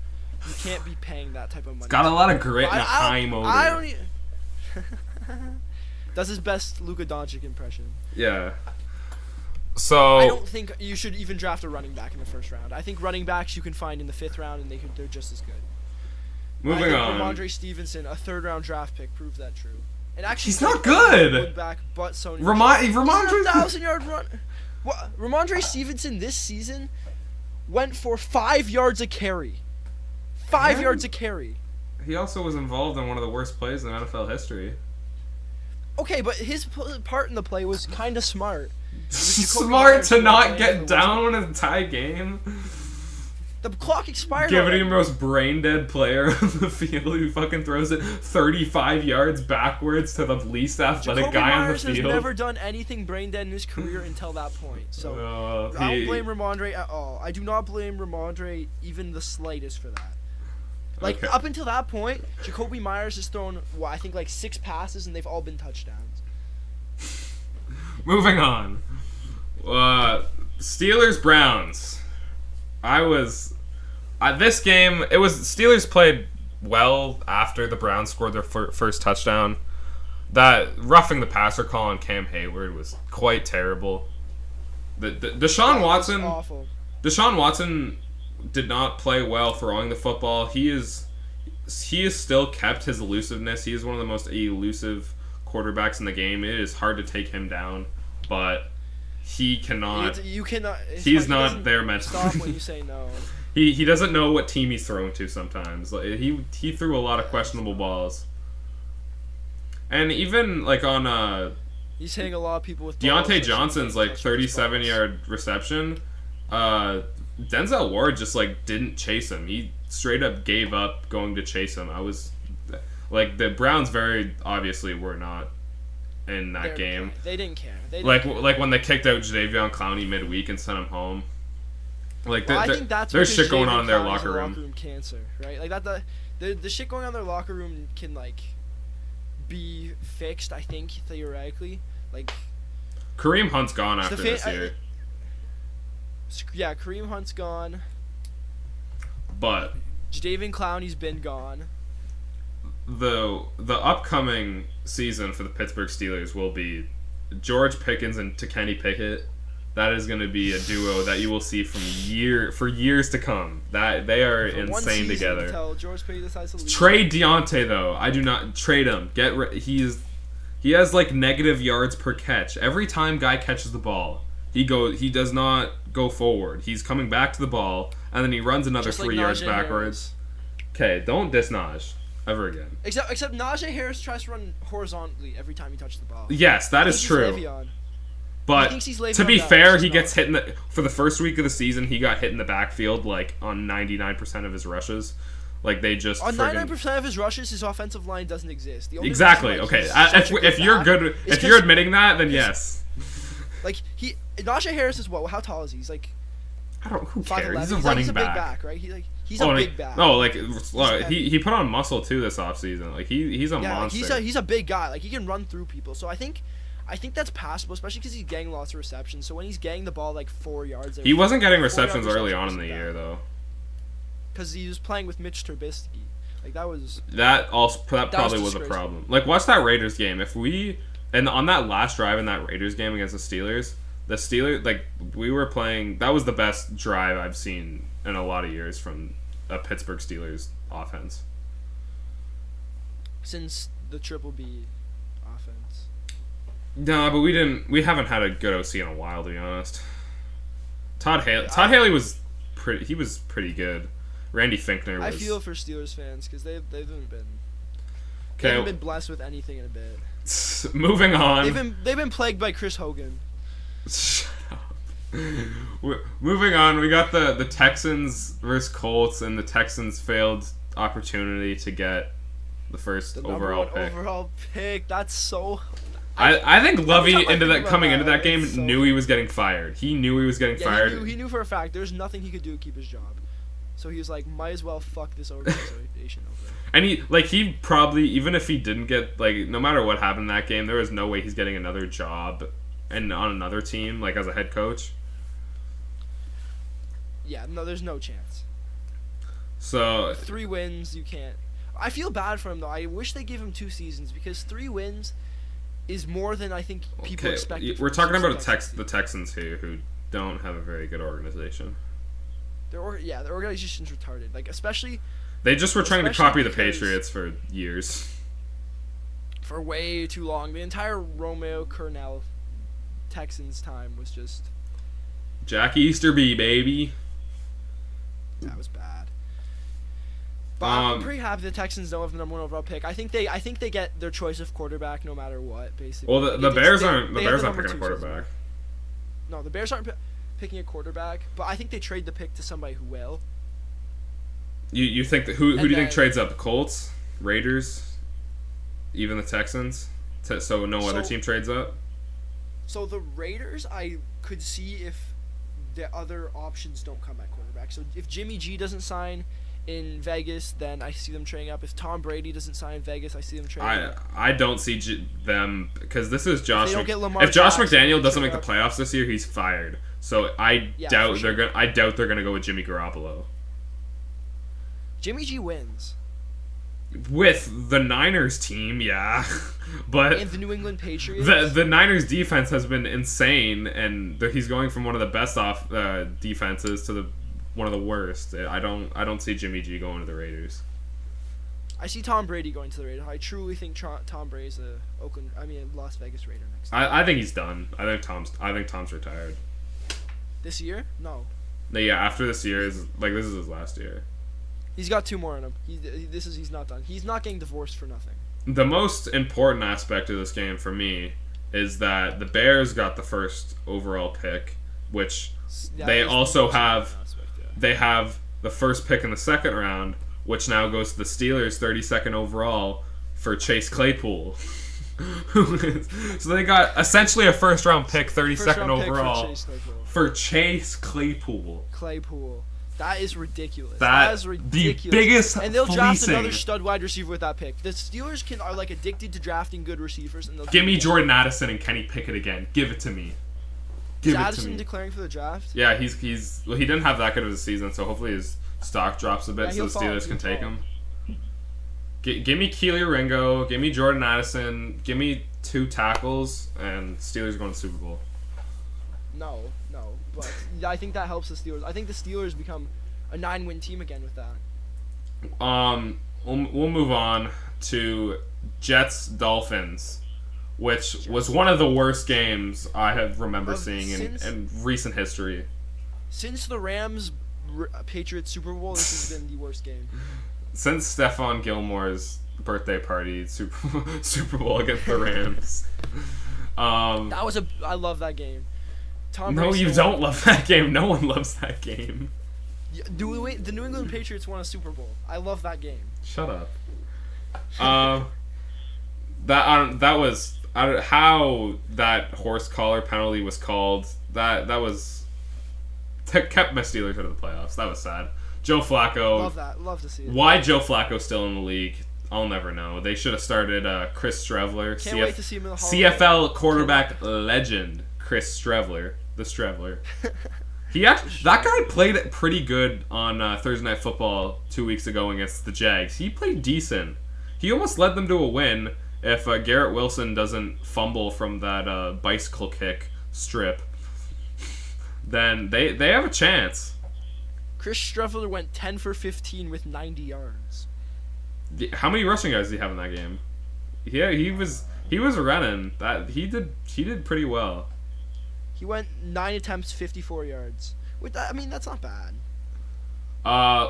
Speaker 2: you can't be paying that type of money.
Speaker 1: He's got a lot of grit and a high motor.
Speaker 2: I don't even. That's his best Luka Doncic impression.
Speaker 1: Yeah. So
Speaker 2: I don't think you should even draft a running back in the first round. I think running backs you can find in the 5th round, and they're just as good.
Speaker 1: Moving on.
Speaker 2: Ramondre Stevenson, a 3rd-round draft pick, proves that true. And actually,
Speaker 1: he's not good.
Speaker 2: Back, but Sony.
Speaker 1: Ramondre
Speaker 2: 1,000-yard run. What? Ramondre Stevenson this season went for 5 yards a carry. 5 yards a carry.
Speaker 1: He also was involved in one of the worst plays in NFL history.
Speaker 2: Okay, but his part in the play was kind of smart.
Speaker 1: Smart to not get down in a tie game.
Speaker 2: The clock expired.
Speaker 1: Giving him the most brain dead player on the field who fucking throws it 35 yards backwards to the least athletic guy on the field.
Speaker 2: Jacoby Myers has never done anything brain dead in his career until that point. So I don't blame Ramondre at all. I do not blame Ramondre even the slightest for that. Up until that point, Jacoby Myers has thrown I think 6 passes and they've all been touchdowns.
Speaker 1: Moving on. Steelers Browns. This game, it was Steelers played well after the Browns scored their first touchdown. That roughing the passer call on Cam Hayward was quite terrible. Deshaun Watson did not play well throwing the football. He has still kept his elusiveness. He is one of the most elusive quarterbacks in the game. It is hard to take him down, but he cannot.
Speaker 2: You cannot.
Speaker 1: He's not there mentally.
Speaker 2: Stop when you say no.
Speaker 1: He doesn't know what team he's throwing to sometimes. He threw a lot of questionable balls. And even on
Speaker 2: he's hitting a lot of people with
Speaker 1: Deontay Johnson's 37-yard reception. Denzel Ward just didn't chase him. He straight up gave up going to chase him. Like the Browns very obviously were not in that game.
Speaker 2: They didn't care.
Speaker 1: Like when they kicked out Jadeveon Clowney midweek and sent him home. Like
Speaker 2: I think that's
Speaker 1: there's shit going
Speaker 2: Jadeveon
Speaker 1: on in their
Speaker 2: Clowney's
Speaker 1: locker
Speaker 2: a
Speaker 1: room.
Speaker 2: locker room cancer, right? Like the shit going on in their locker room can like be fixed. I think theoretically, like
Speaker 1: Kareem Hunt's gone after this year.
Speaker 2: Yeah, Kareem Hunt's gone.
Speaker 1: But
Speaker 2: Jadeveon Clowney's been gone.
Speaker 1: The upcoming season for the Pittsburgh Steelers will be George Pickens and Kenny Pickett. That is going to be a duo that you will see for years to come. That they are insane together.
Speaker 2: Until George Pickett decides to leave.
Speaker 1: Trade Deontay though. I do not trade him. He has like negative yards per catch every time guy catches the ball. He does not go forward. He's coming back to the ball and then he runs another 3 yards backwards. Okay, don't diss Najee ever again.
Speaker 2: Except Najee Harris tries to run horizontally every time he touches the ball.
Speaker 1: Yes, that is true.
Speaker 2: Le'Veon.
Speaker 1: But to be fair, he gets hit for the first week of the season. He got hit in the backfield like on 99% of his rushes. Like they just
Speaker 2: on 99% of his rushes, his offensive line doesn't exist. The only
Speaker 1: exactly. Okay, if you're good, if you're admitting that, then yes.
Speaker 2: Like Najee Harris is what? How tall is he? He's like
Speaker 1: I don't. Who
Speaker 2: 5'11".
Speaker 1: cares? He's a running
Speaker 2: he's a
Speaker 1: back.
Speaker 2: big back, right? He's a big back.
Speaker 1: No, like he put on muscle too this offseason. Like he's a monster.
Speaker 2: Like he's a big guy. Like he can run through people. So I think that's passable, especially because he's getting lots of receptions. So when he's getting the ball like 4 yards,
Speaker 1: he wasn't getting receptions early on in the year though.
Speaker 2: Because he was playing with Mitch Trubisky. Like
Speaker 1: that probably was a problem. Like watch that Raiders game. And on that last drive in that Raiders game against the Steelers, like we were playing. That was the best drive I've seen in a lot of years from a Pittsburgh Steelers offense.
Speaker 2: Since the Triple B offense.
Speaker 1: No, but we haven't had a good OC in a while, to be honest. Todd Haley was pretty good. Randy Finkner was.
Speaker 2: I feel for Steelers fans because they haven't been blessed with anything in a bit.
Speaker 1: Moving on.
Speaker 2: They've been plagued by Chris Hogan.
Speaker 1: Shut up. Moving on, we got the Texans versus Colts, and the Texans failed opportunity to get the first overall pick.
Speaker 2: That's so.
Speaker 1: I think Lovey coming into that game knew he was getting fired. He knew he was getting fired.
Speaker 2: He knew for a fact there's nothing he could do to keep his job. So he was like, might as well fuck this organization over.
Speaker 1: And he probably, even if he didn't get, like, no matter what happened in that game, there was no way he's getting another job and on another team, like, as a head coach.
Speaker 2: Yeah, no, there's no chance.
Speaker 1: So
Speaker 2: 3 wins, you can't. I feel bad for him, though. I wish they gave him 2 seasons, because 3 wins is more than I think people expect.
Speaker 1: We're talking about the Texans here, who don't have a very good organization.
Speaker 2: Their organization's retarded. Like, especially...
Speaker 1: They just were trying to copy the Patriots for years.
Speaker 2: For way too long. The entire Romeo Cornell Texans time was just...
Speaker 1: Jack Easterby, baby.
Speaker 2: That was bad. But I'm pretty happy the Texans don't have the number 1 overall pick. I think they get their choice of quarterback no matter what, basically.
Speaker 1: Well, the Bears aren't picking a quarterback.
Speaker 2: No, the Bears aren't picking a quarterback, but I think they trade the pick to somebody who will.
Speaker 1: You think that who do you think trades up? The Colts, Raiders, even the Texans, so no other team trades up.
Speaker 2: So the Raiders, I could see if the other options don't come at quarterback. So if Jimmy G doesn't sign in Vegas, then I see them trading up. If Tom Brady doesn't sign in Vegas, I see them trading up.
Speaker 1: I don't see them because this is Josh.
Speaker 2: If
Speaker 1: Josh McDaniel doesn't make the playoffs this year, he's fired. So I doubt they're gonna go with Jimmy Garoppolo.
Speaker 2: Jimmy G wins.
Speaker 1: With the Niners team, yeah. But
Speaker 2: and the New England Patriots.
Speaker 1: The Niners defense has been insane, and he's going from one of the best defenses to one of the worst. I don't see Jimmy G going to the Raiders.
Speaker 2: I see Tom Brady going to the Raiders. I truly think Tom Brady's a Las Vegas Raider next time.
Speaker 1: I think he's done. I think Tom's retired.
Speaker 2: This year? No.
Speaker 1: No, yeah, after this year this is his last year.
Speaker 2: He's got 2 more in him. He's not done. He's not getting divorced for nothing.
Speaker 1: The most important aspect of this game for me is that the Bears got the first overall pick, which they also have. They have the first pick in the second round, which now goes to the Steelers, 32nd overall, for Chase Claypool. So they got essentially a first round pick, 32nd overall, for Chase Claypool.
Speaker 2: That is ridiculous.
Speaker 1: That
Speaker 2: is ridiculous.
Speaker 1: The biggest
Speaker 2: and they'll draft
Speaker 1: fleecing.
Speaker 2: another stud wide receiver with that pick. The Steelers are like addicted to drafting good receivers. And
Speaker 1: give me Jordan Addison and Kenny Pickett again. Give it to me.
Speaker 2: Is Addison declaring for the draft?
Speaker 1: Yeah, he didn't have that good of a season, so hopefully his stock drops a bit so the Steelers can take him. Give me Keely Ringo, give me Jordan Addison, give me 2 tackles, and Steelers going to the Super Bowl.
Speaker 2: No, but I think that helps the Steelers. I think the Steelers become a 9-win team again with that.
Speaker 1: We'll move on to Jets Dolphins, which was one of the worst games I have remember seeing in recent history. Since
Speaker 2: the Rams Patriots Super Bowl, this has been the worst game.
Speaker 1: Since Stephon Gilmore's birthday party Super Bowl against the Rams.
Speaker 2: I love that game.
Speaker 1: No, you don't love that game. No one loves that game.
Speaker 2: The New England Patriots won a Super Bowl. I love that game.
Speaker 1: Shut up. That was how that horse collar penalty was called. That was kept my Steelers out of the playoffs. That was sad. Joe Flacco.
Speaker 2: Love that. Love to see it.
Speaker 1: Why Joe Flacco's still in the league? I'll never know. They should have started Chris Streveler.
Speaker 2: Can't wait to see him in the Hall of Fame.
Speaker 1: CFL quarterback legend Chris Streveler. The Streveler. That guy played pretty good on Thursday Night Football 2 weeks ago against the Jags. He played decent. He almost led them to a win if Garrett Wilson doesn't fumble from that bicycle kick strip. Then they have a chance.
Speaker 2: Chris Streveler went 10 for 15 with 90 yards.
Speaker 1: How many rushing yards did he have in that game? Yeah, he was running. He did pretty well.
Speaker 2: He went 9 attempts, 54 yards. That's not bad.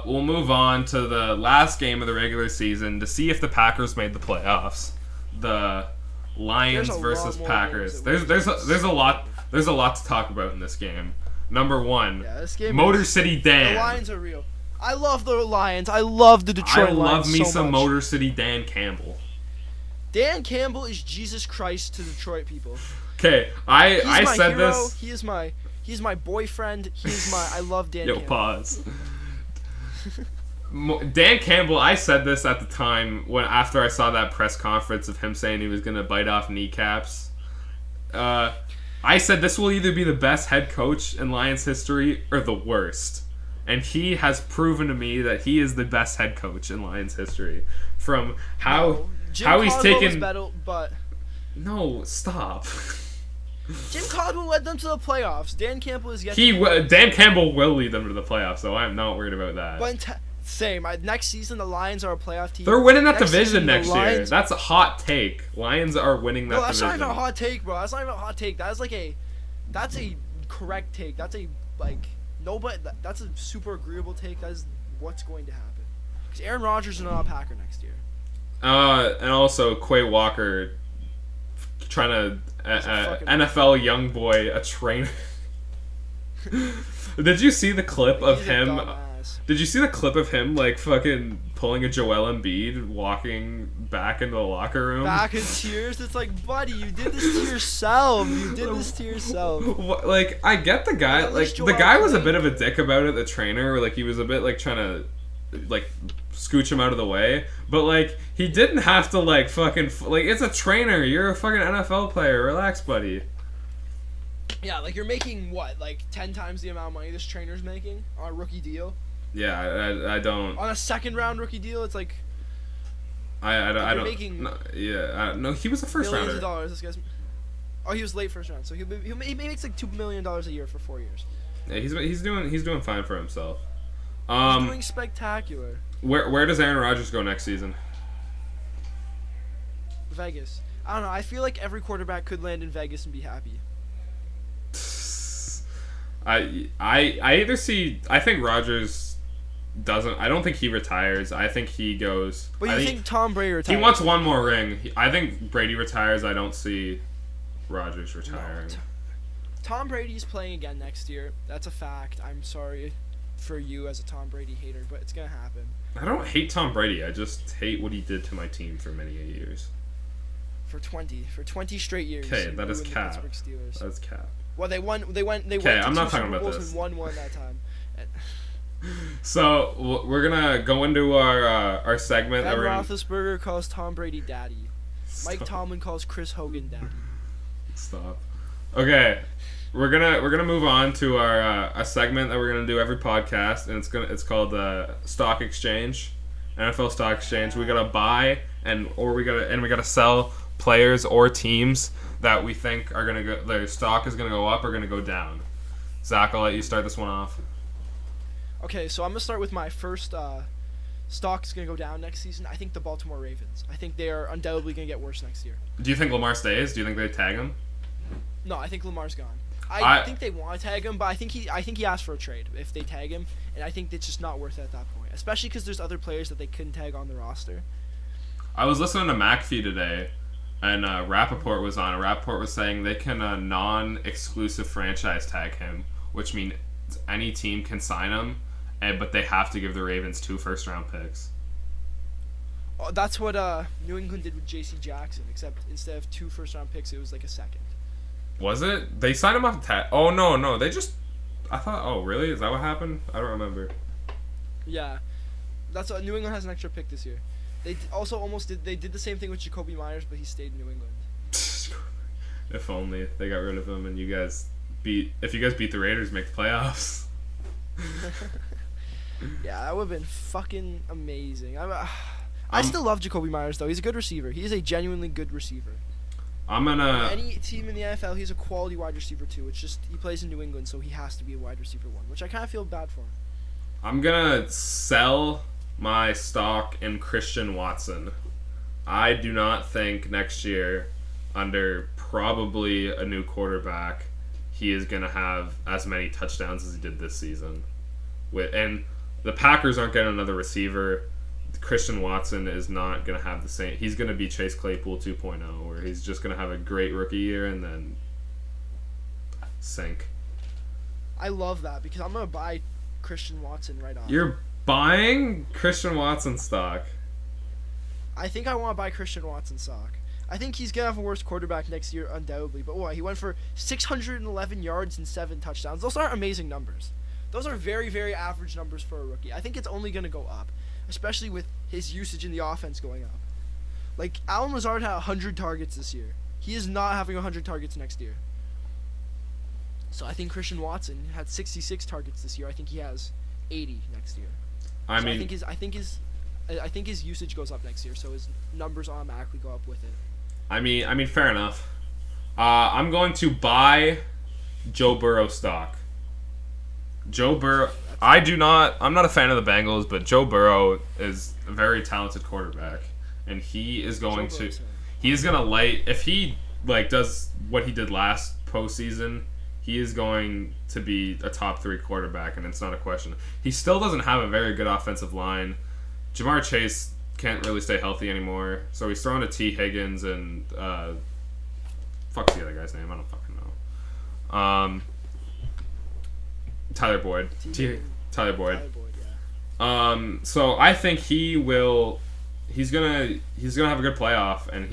Speaker 1: We'll move on to the last game of the regular season to see if the Packers made the playoffs. The Lions versus Packers. There's a lot to talk about in this game. Number 1, Motor City Dan.
Speaker 2: The Lions are real. I love the Lions. I love the Detroit Lions.
Speaker 1: I love me
Speaker 2: so
Speaker 1: some
Speaker 2: much.
Speaker 1: Motor City Dan Campbell.
Speaker 2: Dan Campbell is Jesus Christ to Detroit people.
Speaker 1: Okay, I said
Speaker 2: hero.
Speaker 1: this.
Speaker 2: He's my boyfriend. I love Dan Campbell.
Speaker 1: Pause. Dan Campbell, I said this at the time after I saw that press conference of him saying he was going to bite off kneecaps. I said this will either be the best head coach in Lions history or the worst. And he has proven to me that he is the best head coach in Lions history. From how he's taken...
Speaker 2: but...
Speaker 1: No, stop.
Speaker 2: Jim Caldwell led them to the playoffs. Dan Campbell is yet
Speaker 1: Dan Campbell will lead them to the playoffs, so I'm not worried about that.
Speaker 2: But same. Next season, the Lions are a playoff team.
Speaker 1: They're winning that division next year. That's a hot take. Lions are winning that division.
Speaker 2: That's not even a hot take, bro. That's not even a hot take. That's a correct take. That's a super agreeable take. That is what's going to happen. Because Aaron Rodgers is not a Packer next year.
Speaker 1: And also Quay Walker trying to NFL young boy a trainer. Did you see the clip of him? Did you see the clip of him like fucking pulling a Joel Embiid walking back into the locker room?
Speaker 2: Back in tears? It's like, buddy, you did this to yourself.
Speaker 1: Like, I get the guy. Like, the guy was a bit of a dick about it, the trainer. Like, he was a bit like trying to like scooch him out of the way. But like, he didn't have to like fucking like. It's a trainer. You're a fucking NFL player. Relax, buddy.
Speaker 2: Yeah, like you're making what, like 10 times the amount of money this trainer's making on a rookie deal.
Speaker 1: Yeah, I don't.
Speaker 2: On a second round rookie deal, it's like.
Speaker 1: I don't.
Speaker 2: Making
Speaker 1: no, he was a first rounder.
Speaker 2: Millions of dollars. This guy's. Oh, he was late first round, so he makes like $2 million a year for 4 years.
Speaker 1: Yeah, he's doing fine for himself.
Speaker 2: He's doing spectacular.
Speaker 1: Where does Aaron Rodgers go next season?
Speaker 2: Vegas. I don't know. I feel like every quarterback could land in Vegas and be happy.
Speaker 1: I either see. I think Rodgers doesn't. I don't think he retires. I think he goes.
Speaker 2: But you think Tom Brady retires?
Speaker 1: He wants one more ring. I think Brady retires. I don't see Rodgers retiring.
Speaker 2: No. Tom Brady's playing again next year. That's a fact. I'm sorry. for you as a Tom Brady hater, but it's gonna happen.
Speaker 1: I don't hate Tom Brady. I just hate what he did to my team for many years.
Speaker 2: For 20 straight years.
Speaker 1: Okay, that is
Speaker 2: ruined the
Speaker 1: cap.
Speaker 2: Pittsburgh Steelers.
Speaker 1: That's cap.
Speaker 2: Well, they went to
Speaker 1: I'm not talking
Speaker 2: Super
Speaker 1: about
Speaker 2: Bowls
Speaker 1: this.
Speaker 2: and won one that time.
Speaker 1: So we're gonna go into our segment.
Speaker 2: Ben
Speaker 1: that we're gonna...
Speaker 2: Roethlisberger calls Tom Brady daddy. Mike Tomlin calls Chris Hogan daddy.
Speaker 1: Stop. Okay, we're gonna move on to our a segment that we're gonna do every podcast, and it's called Stock Exchange, NFL Stock Exchange. We gotta buy we gotta sell players or teams that we think are gonna go. Their stock is gonna go up or gonna go down. Zach, I'll let you start this one off.
Speaker 2: Okay, so I'm gonna start with my first. Stock is gonna go down next season. I think the Baltimore Ravens. I think they are undoubtedly gonna get worse next year.
Speaker 1: Do you think Lamar stays? Do you think they tag him?
Speaker 2: No, I think Lamar's gone. I think they want to tag him, but I think he asked for a trade if they tag him, and I think it's just not worth it at that point. Especially because there's other players that they couldn't tag on the roster.
Speaker 1: I was listening to McAfee today, and Rappaport was on. Rappaport was saying they can non-exclusive franchise tag him, which means any team can sign him, but they have to give the Ravens 2 first-round picks.
Speaker 2: Oh, that's what New England did with J.C. Jackson, except instead of 2 first-round picks, it was like a second.
Speaker 1: Was it? They signed him off the tag. Oh, no. They just... I thought... Oh, really? Is that what happened? I don't remember.
Speaker 2: Yeah. That's New England has an extra pick this year. They also almost did... They did the same thing with Jacoby Myers, but he stayed in New England.
Speaker 1: If only they got rid of him and you guys beat... If you guys beat the Raiders, make the playoffs.
Speaker 2: Yeah, that would have been fucking amazing. I still love Jacoby Myers, though. He's a good receiver. He is a genuinely good receiver.
Speaker 1: I'm gonna...
Speaker 2: Any team in the NFL, he's a quality wide receiver, too. It's just he plays in New England, so he has to be a wide receiver 1, which I kind of feel bad for him.
Speaker 1: I'm gonna sell my stock in Christian Watson. I do not think next year, under probably a new quarterback, he is gonna have as many touchdowns as he did this season. And the Packers aren't getting another receiver. Christian Watson is not going to have the same... He's going to be Chase Claypool 2.0, where he's just going to have a great rookie year and then sink.
Speaker 2: I love that because I'm going to buy Christian Watson right off.
Speaker 1: You're buying Christian Watson stock?
Speaker 2: I think I want to buy Christian Watson stock. I think he's going to have a worse quarterback next year, undoubtedly. But he went for 611 yards and 7 touchdowns. Those aren't amazing numbers. Those are very, very average numbers for a rookie. I think it's only going to go up, especially with his usage in the offense going up. Like, Allen Lazard had 100 targets this year. He is not having 100 targets next year. So I think Christian Watson had 66 targets this year. I think he has 80 next year. I think his usage goes up next year, so his numbers automatically go up with it.
Speaker 1: I mean, fair enough. I'm going to buy Joe Burrow stock. Joe Burrow... I'm not a fan of the Bengals, but Joe Burrow is a very talented quarterback, and he is going to light... If he, does what he did last postseason, he is going to be a top 3 quarterback, and it's not a question. He still doesn't have a very good offensive line. Jamar Chase can't really stay healthy anymore, so he's throwing to T. Higgins and... fuck's the other guy's name? I don't fucking know. Tyler Boyd. Tyler Boyd. Yeah. So I think he's gonna have a good playoff, and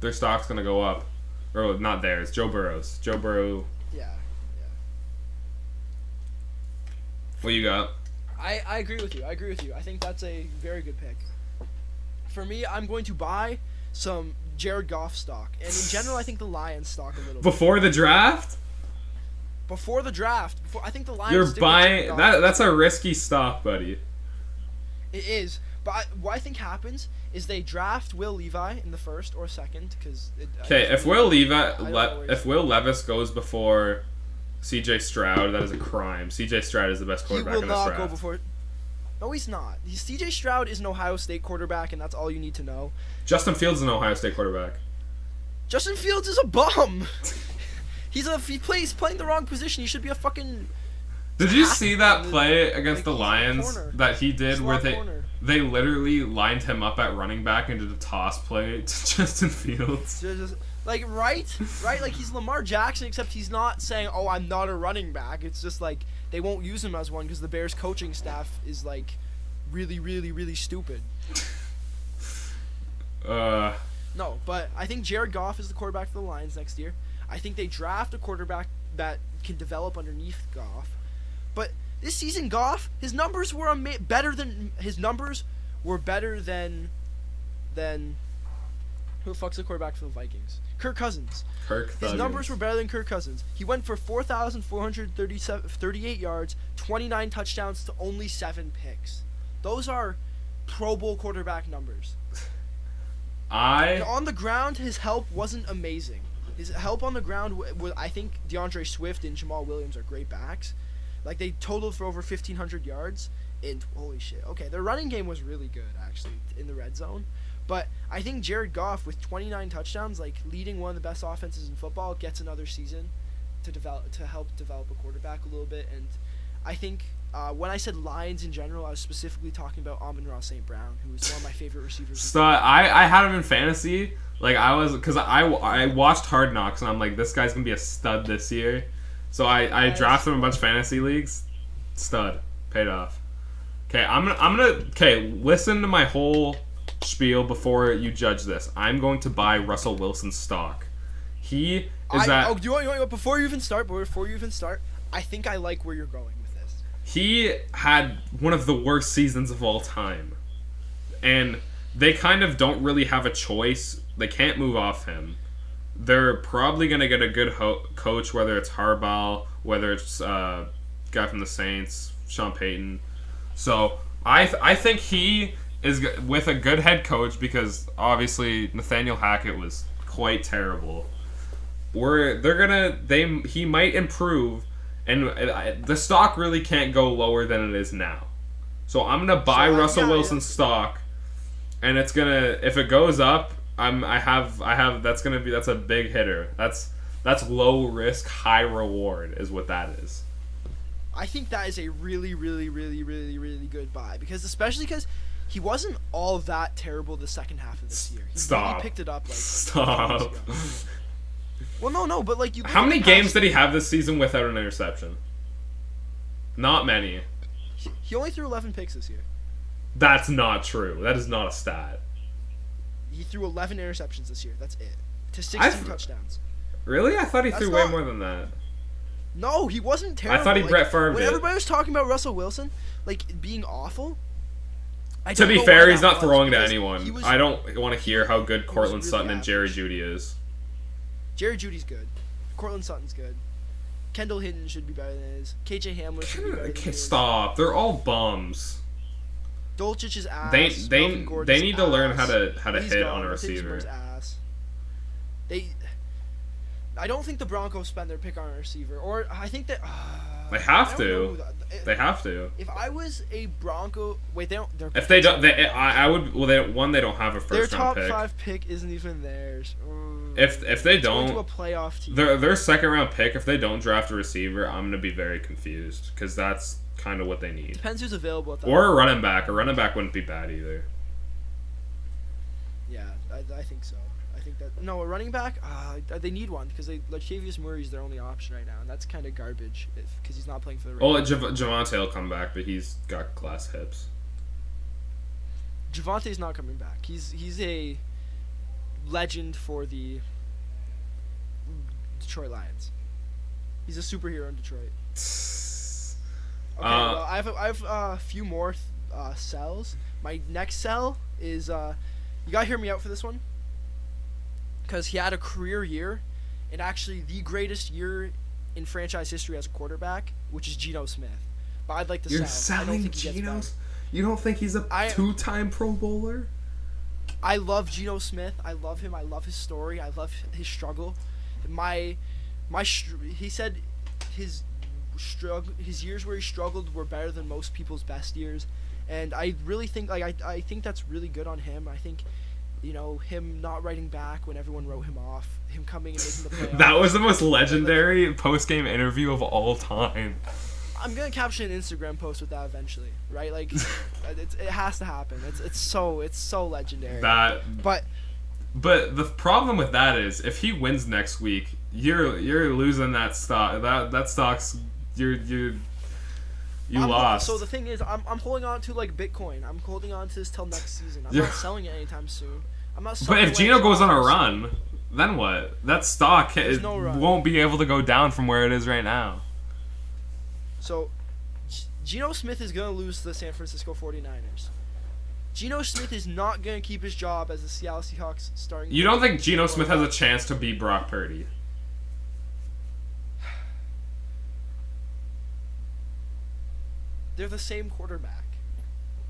Speaker 1: their stock's gonna go up. Or not theirs, Joe Burrow's. Joe Burrow.
Speaker 2: Yeah.
Speaker 1: What you got?
Speaker 2: I agree with you. I think that's a very good pick. For me, I'm going to buy some Jared Goff stock, and in general, I think the Lions stock a little.
Speaker 1: Before the draft.
Speaker 2: Before the draft, I think the Lions.
Speaker 1: You're buying that. That's a risky stock, buddy.
Speaker 2: It is, but what I think happens is they draft Will Levi in the first or second because.
Speaker 1: Okay, if Will Levis goes before C.J. Stroud, that is a crime. C.J. Stroud is the best quarterback in this draft. He will not go before.
Speaker 2: No, he's not. C.J. Stroud is an Ohio State quarterback, and that's all you need to know.
Speaker 1: Justin Fields is an Ohio State quarterback.
Speaker 2: Justin Fields is a bum. He's playing the wrong position. He should be a fucking.
Speaker 1: Did you see that play against the Lions that he did where they literally lined him up at running back and did a toss play to Justin Fields?
Speaker 2: Like, right? Like, he's Lamar Jackson, except he's not saying, oh, I'm not a running back. It's just, like, they won't use him as one because the Bears coaching staff is, like, really, really, really stupid. No, but I think Jared Goff is the quarterback for the Lions next year. I think they draft a quarterback that can develop underneath Goff. But this season, Goff, his numbers were better than who the fuck's the quarterback for the Vikings? Kirk Cousins. His numbers were better than Kirk Cousins. He went for 4,438 yards, 29 touchdowns to only 7 picks. Those are Pro Bowl quarterback numbers. And on the ground, his help wasn't amazing. His help on the ground was, I think, DeAndre Swift and Jamal Williams are great backs. Like, they totaled for over 1,500 yards. And holy shit. Okay, their running game was really good, actually, in the red zone. But I think Jared Goff, with 29 touchdowns, like leading one of the best offenses in football, gets another season to help develop a quarterback a little bit. And I think when I said Lions in general, I was specifically talking about Amon-Ra St. Brown, who is one of my favorite receivers.
Speaker 1: So I had him in fantasy. Like, because I watched Hard Knocks, and I'm like, this guy's gonna be a stud this year. So I drafted him in a bunch of fantasy leagues. Stud. Paid off. Okay, I'm gonna listen to my whole spiel before you judge this. I'm going to buy Russell Wilson's stock. He is
Speaker 2: before you even start, I think I like where you're going with this.
Speaker 1: He had one of the worst seasons of all time. And they kind of don't really have a choice. They can't move off him. They're probably going to get a good coach, whether it's Harbaugh, whether it's guy from the Saints, Sean Payton. So I think he is with a good head coach, because obviously Nathaniel Hackett was quite terrible. He might improve, and the stock really can't go lower than it is now. So I'm gonna buy Russell Wilson's stock, and it's gonna, if it goes up, that's a big hitter. That's low risk, high reward is what that is.
Speaker 2: I think that is a really, really, really, really, really good buy, especially because he wasn't all that terrible the second half of this year. He really picked it up. Like,
Speaker 1: Stop.
Speaker 2: Well, no, but like you.
Speaker 1: How many games did he have this season without an interception? Not many.
Speaker 2: He only threw 11 picks this year.
Speaker 1: That's not true. That is not a stat.
Speaker 2: He threw 11 interceptions this year. That's it. To 16 touchdowns.
Speaker 1: Really? I thought he threw way more than that.
Speaker 2: No, he wasn't terrible.
Speaker 1: I thought he Brett Favre
Speaker 2: when
Speaker 1: did.
Speaker 2: Everybody was talking about Russell Wilson, like, being awful.
Speaker 1: To be fair, he's not throwing to anyone. I don't want to hear how good Cortland Sutton and Jerry Jeudy is.
Speaker 2: Jerry Judy's good. Cortland Sutton's good. Kendall Hinton should be better than his. KJ Hamler should be better than his.
Speaker 1: Stop. They're all bums.
Speaker 2: Dolcich's ass.
Speaker 1: They need to learn how to hit on a receiver.
Speaker 2: Ass. I don't think the Broncos spend their pick on a receiver, or I think that
Speaker 1: they have to. They have to.
Speaker 2: If I was a Bronco, wait, they don't.
Speaker 1: If they don't, I would. Well, they don't have a first round pick.
Speaker 2: Their top 5 pick isn't even theirs.
Speaker 1: If they don't,
Speaker 2: to a playoff team.
Speaker 1: Their second round pick, if they don't draft a receiver, I'm gonna be very confused, because that's kind of what they need.
Speaker 2: Depends who's available at that.
Speaker 1: Or a running back. A running back wouldn't be bad either.
Speaker 2: Yeah, I think so. I think that a running back. They need one, because Latavius Murray's their only option right now, and that's kind of garbage because he's not playing for the Ravens.
Speaker 1: Well, Javonte will come back, but he's got glass hips.
Speaker 2: Javonte's not coming back. He's a legend for the Detroit Lions. He's a superhero in Detroit. Okay, well, I have a few more sells. My next sell is you gotta hear me out for this one, because he had a career year, and actually the greatest year in franchise history as a quarterback, which is Geno Smith. But I'd like to sell.
Speaker 1: You're selling Geno? You don't think he's a 2-time Pro Bowler?
Speaker 2: I love Geno Smith. I love him. I love his story. I love his struggle. He said his years where he struggled were better than most people's best years, and I really think I think that's really good on him. I think, him not writing back when everyone wrote him off, him coming and making the playoffs.
Speaker 1: That was the most legendary post-game interview of all time.
Speaker 2: I'm gonna caption an Instagram post with that eventually, right? Like, it has to happen. It's so legendary.
Speaker 1: But But the problem with that is, if he wins next week, you're losing that stock. That stock's you lost.
Speaker 2: So the thing is, I'm holding on to like Bitcoin. I'm holding on to this till next season. I'm not selling it anytime soon. I'm not.
Speaker 1: But if Gino goes on a run, then what? That stock won't be able to go down from where it is right now.
Speaker 2: So, Geno Smith is gonna lose to the San Francisco 49ers. Geno Smith is not going to keep his job as the Seattle Seahawks starting.
Speaker 1: You don't think Geno Smith has a chance to beat Brock Purdy?
Speaker 2: They're the same quarterback.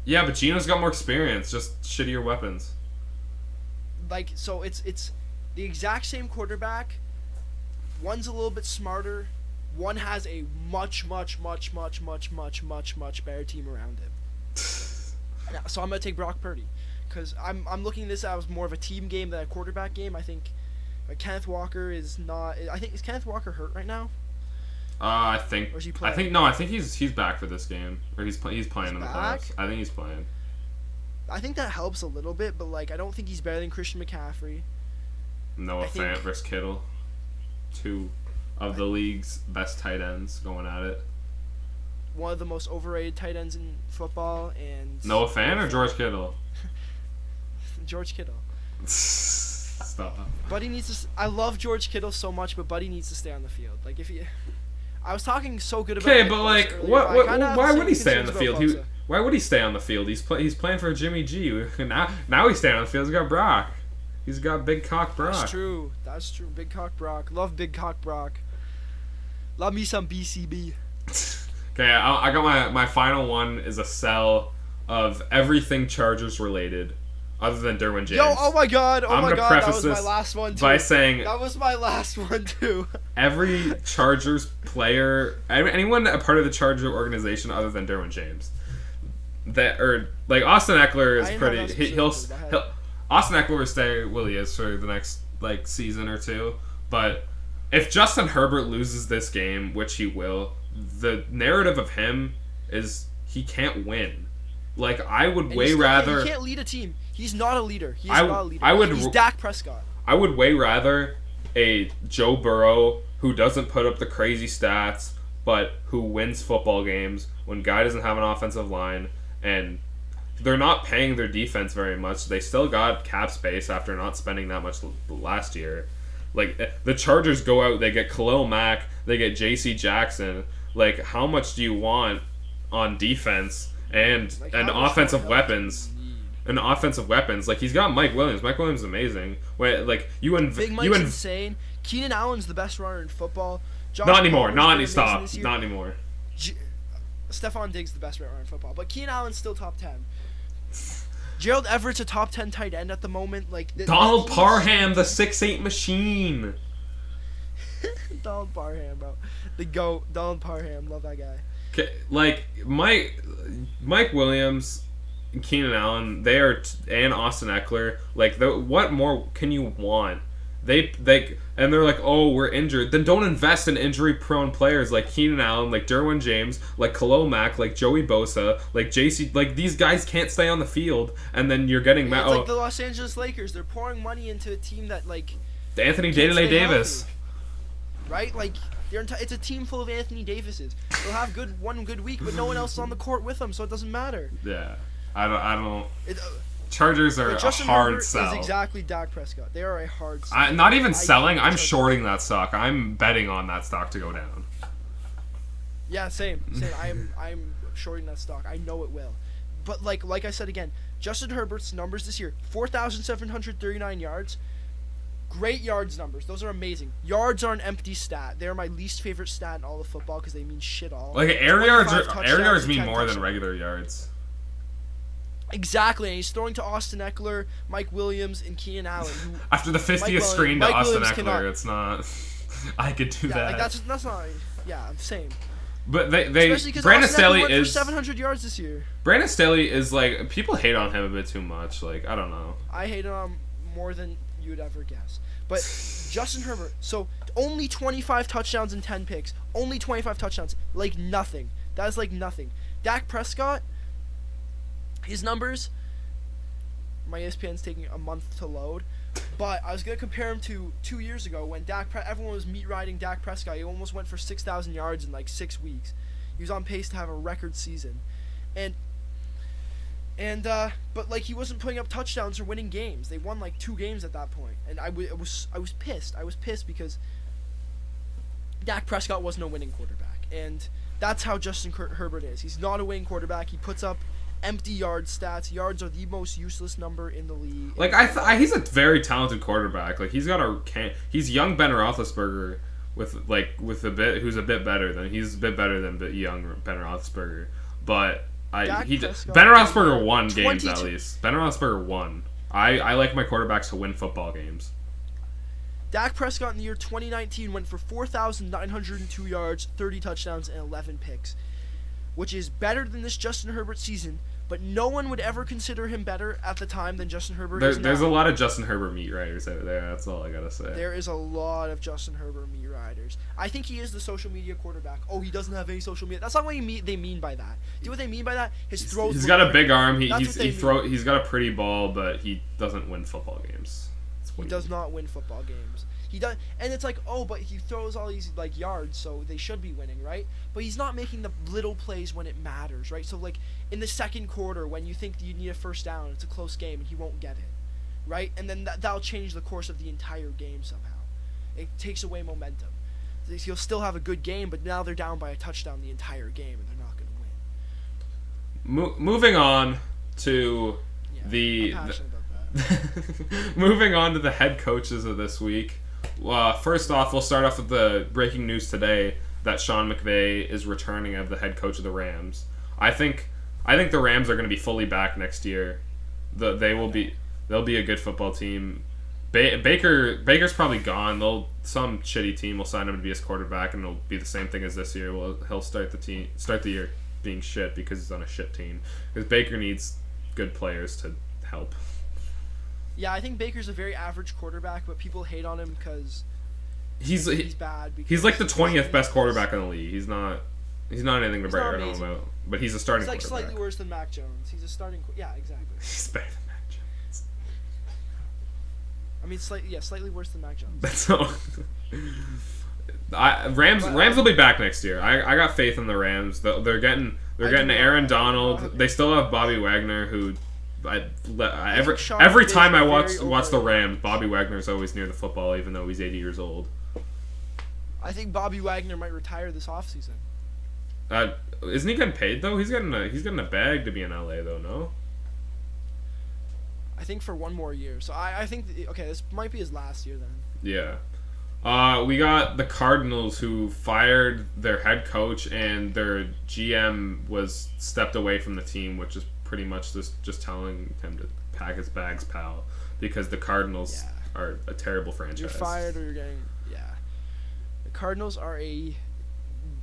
Speaker 1: Yeah, but Geno's got more experience, just shittier weapons.
Speaker 2: Like, so it's the exact same quarterback. One's a little bit smarter. One has a much better team around him. So I'm gonna take Brock Purdy, because I'm looking at this as more of a team game than a quarterback game. I think Kenneth Walker is not. Is Kenneth Walker hurt right now?
Speaker 1: I think.
Speaker 2: Or is he playing?
Speaker 1: I think he's back for this game, or he's playing in the playoffs. I think he's playing.
Speaker 2: I think that helps a little bit, but like I don't think he's better than Christian McCaffrey.
Speaker 1: Noah Fant versus Kittle, two of the league's best tight ends going at it.
Speaker 2: One of the most overrated tight ends in football, and
Speaker 1: Noah Fant or George Kittle?
Speaker 2: George Kittle.
Speaker 1: Stop.
Speaker 2: Buddy needs to. I love George Kittle so much, but Buddy needs to stay on the field. Like if he, I was talking so good about.
Speaker 1: Okay, but like, why would he stay on the field? Why would he stay on the field? He's playing for Jimmy G. Now he's staying on the field. He's got Brock. He's got Big Cock Brock.
Speaker 2: That's true. Big Cock Brock. Love Big Cock Brock. Love me some BCB.
Speaker 1: Okay, I got my final one is a sell of everything Chargers related, other than Derwin James.
Speaker 2: Yo, oh my god, that was
Speaker 1: this
Speaker 2: my last one too.
Speaker 1: By saying
Speaker 2: that was my last one too.
Speaker 1: Every Chargers player, anyone a part of the Charger organization other than Derwin James, like Austin Eckler is pretty. Austin Eckler will stay where he is for the next like season or two. But if Justin Herbert loses this game, which he will, the narrative of him is he can't win. Like I would rather.
Speaker 2: He can't lead a team. He's not a leader. He's not a leader. He's Dak Prescott.
Speaker 1: I would way rather a Joe Burrow who doesn't put up the crazy stats, but who wins football games when guy doesn't have an offensive line and they're not paying their defense very much. They still got cap space after not spending that much last year. Like the Chargers go out, they get Khalil Mack, they get J.C. Jackson. Like how much do you want on defense and offensive weapons? And offensive weapons, like he's got Mike Williams. Mike Williams is amazing. Wait, like
Speaker 2: Big Mike's insane. Keenan Allen's the best runner in football.
Speaker 1: Not anymore. Not anymore.
Speaker 2: Stephon Diggs the best runner in football, but Keenan Allen's still top 10. Gerald Everett's a top 10 tight end at the moment. Like
Speaker 1: Donald Parham, the 6'8" machine.
Speaker 2: Donald Parham, bro, the GOAT. Donald Parham, love that guy.
Speaker 1: Okay, like Mike Williams. Keenan Allen, and Austin Eckler, like what more can you want? They're like, oh, we're injured. Then don't invest in injury-prone players like Keenan Allen, like Derwin James, like Khalil Mack, like Joey Bosa, like JC. Like these guys can't stay on the field, and then you're getting
Speaker 2: It's like the Los Angeles Lakers. They're pouring money into a team that like
Speaker 1: Anthony Davis,
Speaker 2: right? Like it's a team full of Anthony Davises. They'll have one good week, but no one else is on the court with them, so it doesn't matter.
Speaker 1: Yeah. I don't. Chargers are a hard sell.
Speaker 2: Is exactly Dak Prescott. They are a hard sell.
Speaker 1: Not even selling. I'm shorting that stock. I'm betting on that stock to go down.
Speaker 2: Yeah, same. I'm shorting that stock. I know it will. But like I said again, Justin Herbert's numbers this year: 4,739 yards. Great yards numbers. Those are amazing. Yards are an empty stat. They're my least favorite stat in all of football because they mean shit all.
Speaker 1: Like air yards mean more than regular yards.
Speaker 2: Exactly, and he's throwing to Austin Eckler, Mike Williams, and Keenan Allen.
Speaker 1: After the 50th screen to Austin Eckler, it's not. I could do that.
Speaker 2: Like that's not. Yeah, same.
Speaker 1: But they
Speaker 2: especially because
Speaker 1: Brandon
Speaker 2: Austin Eckler
Speaker 1: Staley
Speaker 2: went
Speaker 1: is
Speaker 2: for 700 yards this year.
Speaker 1: Brandon Staley is like people hate on him a bit too much. Like I don't know.
Speaker 2: I hate on him more than you'd ever guess. But Justin Herbert, so only 25 touchdowns and 10 picks. Only 25 touchdowns, like nothing. That is like nothing. Dak Prescott. His numbers, my ESPN's taking a month to load, But I was gonna compare him to 2 years ago when everyone was meat riding Dak Prescott. He almost went for 6,000 yards in like 6 weeks. He was on pace to have a record season, but like he wasn't putting up touchdowns or winning games. They won like 2 games at that point, and I was pissed. I was pissed because Dak Prescott wasn't a winning quarterback, and that's how Justin Herbert is. He's not a winning quarterback. He puts up empty yard stats. Yards are the most useless number in the league.
Speaker 1: Like he's a very talented quarterback. Like he's he's young Ben Roethlisberger who's a bit better than young Ben Roethlisberger. But Ben Roethlisberger won games at least. Ben Roethlisberger won. I like my quarterbacks to win football games.
Speaker 2: Dak Prescott in the year 2019 went for 4,902 yards, 30 touchdowns, and 11 picks, which is better than this Justin Herbert season, but no one would ever consider him better at the time than Justin Herbert is now.
Speaker 1: There's a lot of Justin Herbert meat riders out there. That's all I gotta say.
Speaker 2: There is a lot of Justin Herbert meat riders. I think he is the social media quarterback. Oh, he doesn't have any social media. That's not what they mean by that. Do you know what they mean by that? His throws.
Speaker 1: He's got a big arm. He's got a pretty ball, but he doesn't win football games.
Speaker 2: He does not win football games. He does, and it's like, oh, but he throws all these like yards, so they should be winning, right? But he's not making the little plays when it matters, right? So like in the second quarter, when you think you need a first down, it's a close game, and he won't get it, right? And then that'll change the course of the entire game somehow. It takes away momentum. He'll still have a good game, but now they're down by a touchdown the entire game, and they're not going to win.
Speaker 1: Moving on to
Speaker 2: I'm passionate about that.
Speaker 1: moving on to the head coaches of this week. First off, we'll start off with the breaking news today that Sean McVay is returning as the head coach of the Rams. I think the Rams are going to be fully back next year. They'll be a good football team. Baker's probably gone. Some shitty team will sign him to be his quarterback, and it'll be the same thing as this year. Well, he'll start the year being shit because he's on a shit team. Because Baker needs good players to help.
Speaker 2: Yeah, I think Baker's a very average quarterback, but people hate on him because he's bad.
Speaker 1: He's like the 20th best quarterback in the league. He's not anything to brag home about. But he's a starting quarterback.
Speaker 2: He's like slightly worse than Mac Jones. He's a starting. Yeah, exactly.
Speaker 1: He's better than Mac Jones.
Speaker 2: I mean, slightly worse than Mac Jones.
Speaker 1: That's all. Rams will be back next year. I got faith in the Rams. They're getting Aaron Donald. They still have Bobby Wagner, who every time I watch the Rams, Bobby Wagner is always near the football, even though he's 80 years old.
Speaker 2: I think Bobby Wagner might retire this offseason.
Speaker 1: Isn't he getting paid though? He's getting a bag to be in LA though. No.
Speaker 2: I think for one more year. So I think this might be his last year then.
Speaker 1: Yeah. We got the Cardinals, who fired their head coach, and their GM was stepped away from the team, which is pretty much just telling him to pack his bags, pal, because the Cardinals are a terrible franchise.
Speaker 2: You're fired or you're getting... Yeah. The Cardinals are a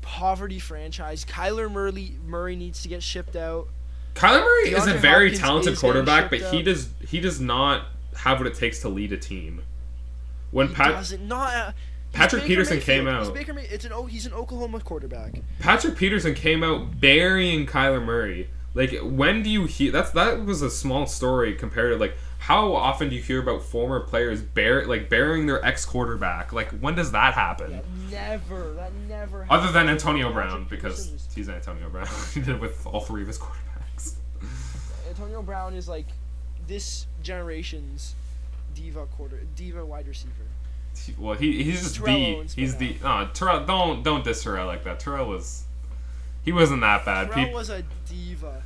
Speaker 2: poverty franchise. Kyler Murray needs to get shipped out.
Speaker 1: Kyler Murray is a very talented quarterback, but he does not have what it takes to lead a team. When Patrick Peterson came out...
Speaker 2: He's an Oklahoma quarterback.
Speaker 1: Patrick Peterson came out burying Kyler Murray. Like, when do you hear... That was a small story compared to, like, how often do you hear about former players burying their ex-quarterback? Like, when does that happen?
Speaker 2: That never happens.
Speaker 1: Other than Antonio Brown, because he's Antonio Brown. He did it with all 3 of his quarterbacks.
Speaker 2: Antonio Brown is, like, this generation's diva wide receiver.
Speaker 1: Well, he's just Terrell, don't diss Terrell like that. He wasn't that bad.
Speaker 2: Terrell was a diva.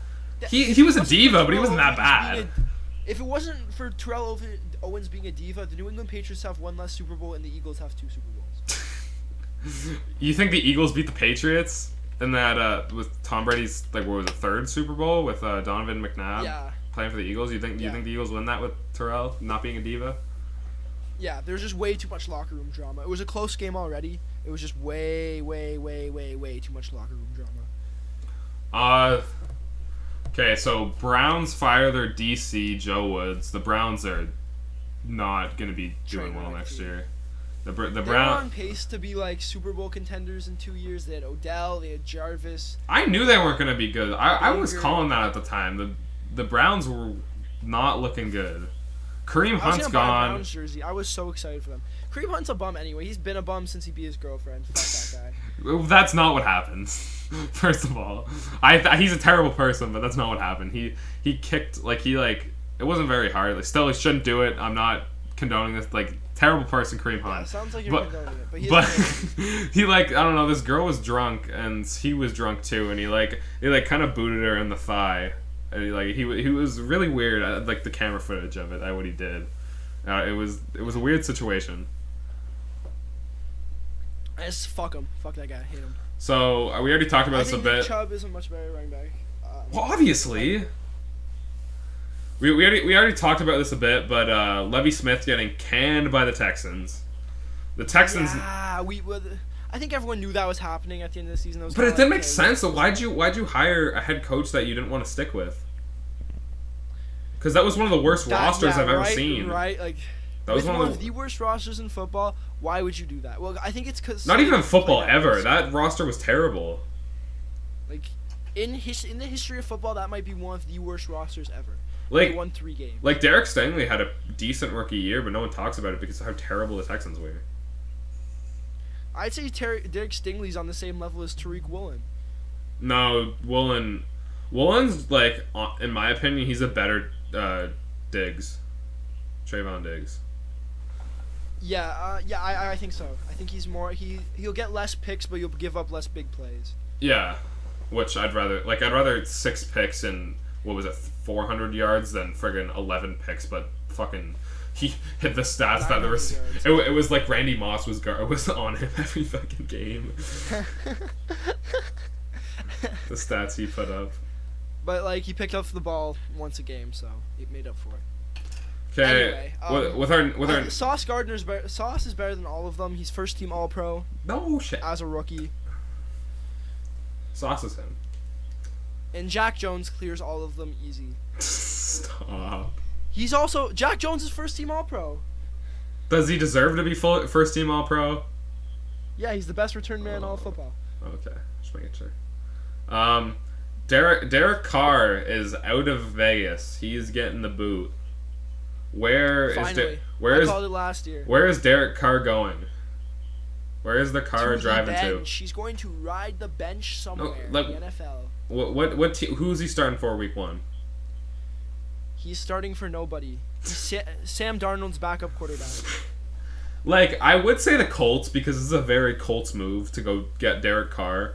Speaker 1: He was a diva, but he wasn't that bad.
Speaker 2: If it wasn't for Terrell Owens being a diva, the New England Patriots have 1 less Super Bowl and the Eagles have 2 Super Bowls.
Speaker 1: You think the Eagles beat the Patriots in that with Tom Brady's third Super Bowl with Donovan McNabb playing for the Eagles? You think the Eagles win that with Terrell not being a diva?
Speaker 2: Yeah, there's just way too much locker room drama. It was a close game already. It was just way too much locker room drama.
Speaker 1: Okay, so Browns fire their DC, Joe Woods. The Browns are not going to be doing well next year. The Browns are
Speaker 2: on pace to be like Super Bowl contenders in 2 years. They had Odell, they had Jarvis.
Speaker 1: I knew they weren't going to be good. I was calling that at the time. The Browns were not looking good. Kareem
Speaker 2: I was
Speaker 1: Hunt's
Speaker 2: gonna buy a
Speaker 1: gone.
Speaker 2: Browns jersey. I was so excited for them. Kareem Hunt's a bum anyway. He's been a bum since he beat his girlfriend. Fuck that guy.
Speaker 1: That's not what happens. First of all, he's a terrible person, but that's not what happened. He kicked it wasn't very hard. Like, still, he shouldn't do it. I'm not condoning this. Like, terrible person, Kareem Hunt.
Speaker 2: Yeah, sounds like you're condoning it,
Speaker 1: but he I don't know. This girl was drunk and he was drunk too, and he kind of booted her in the thigh, and he was really weird. Like the camera footage of it, what he did. It was a weird situation.
Speaker 2: Just fuck him. Fuck that guy. I hate him.
Speaker 1: So we already talked about this a bit.
Speaker 2: Nick Chubb is a much better running back.
Speaker 1: Well, obviously. We already talked about this a bit, but Levy Smith getting canned by the Texans. The Texans.
Speaker 2: Yeah, I think everyone knew that was happening at the end of the season.
Speaker 1: But it didn't make sense. So why'd you hire a head coach that you didn't want to stick with? Because that was one of the worst rosters I've ever seen.
Speaker 2: Right, like that was one of the worst rosters in football. Why would you do that? Well, I think it's because
Speaker 1: not even in football ever. That roster was terrible.
Speaker 2: Like in the history of football, that might be one of the worst rosters ever.
Speaker 1: Like,
Speaker 2: they won 3 games.
Speaker 1: Like Derek Stingley had a decent rookie year, but no one talks about it because of how terrible the Texans were.
Speaker 2: I'd say Derek Stingley's on the same level as Tariq Woolen.
Speaker 1: No, Woolen's like, in my opinion, he's a better Diggs, Trayvon Diggs.
Speaker 2: Yeah, I think so. I think he's more. He'll get less picks, but you'll give up less big plays.
Speaker 1: Yeah, which I'd rather 6 picks and what was it, 400 yards than friggin' 11 picks, but fucking he hit the stats that there was. It was like Randy Moss was on him every fucking game. The stats he put up.
Speaker 2: But like he picked up the ball once a game, so it made up for it.
Speaker 1: Okay, anyway, with our
Speaker 2: Sauce Gardner's Sauce is better than all of them. He's first team All Pro.
Speaker 1: No shit.
Speaker 2: As a rookie.
Speaker 1: Sauce is him.
Speaker 2: And Jack Jones clears all of them easy.
Speaker 1: Stop.
Speaker 2: He's also Jack Jones is first team All Pro.
Speaker 1: Does he deserve to be first team All Pro?
Speaker 2: Yeah, he's the best return man in all of football.
Speaker 1: Okay, just making sure. Derek Carr is out of Vegas. He's getting the boot.
Speaker 2: Finally. I called it last year.
Speaker 1: Where is Derek Carr going? Where is the car driving to?
Speaker 2: She's going to ride the bench somewhere in the NFL.
Speaker 1: Who's he starting for week 1?
Speaker 2: He's starting for nobody. He's Sam Darnold's backup quarterback.
Speaker 1: Like, I would say the Colts because this is a very Colts move to go get Derek Carr.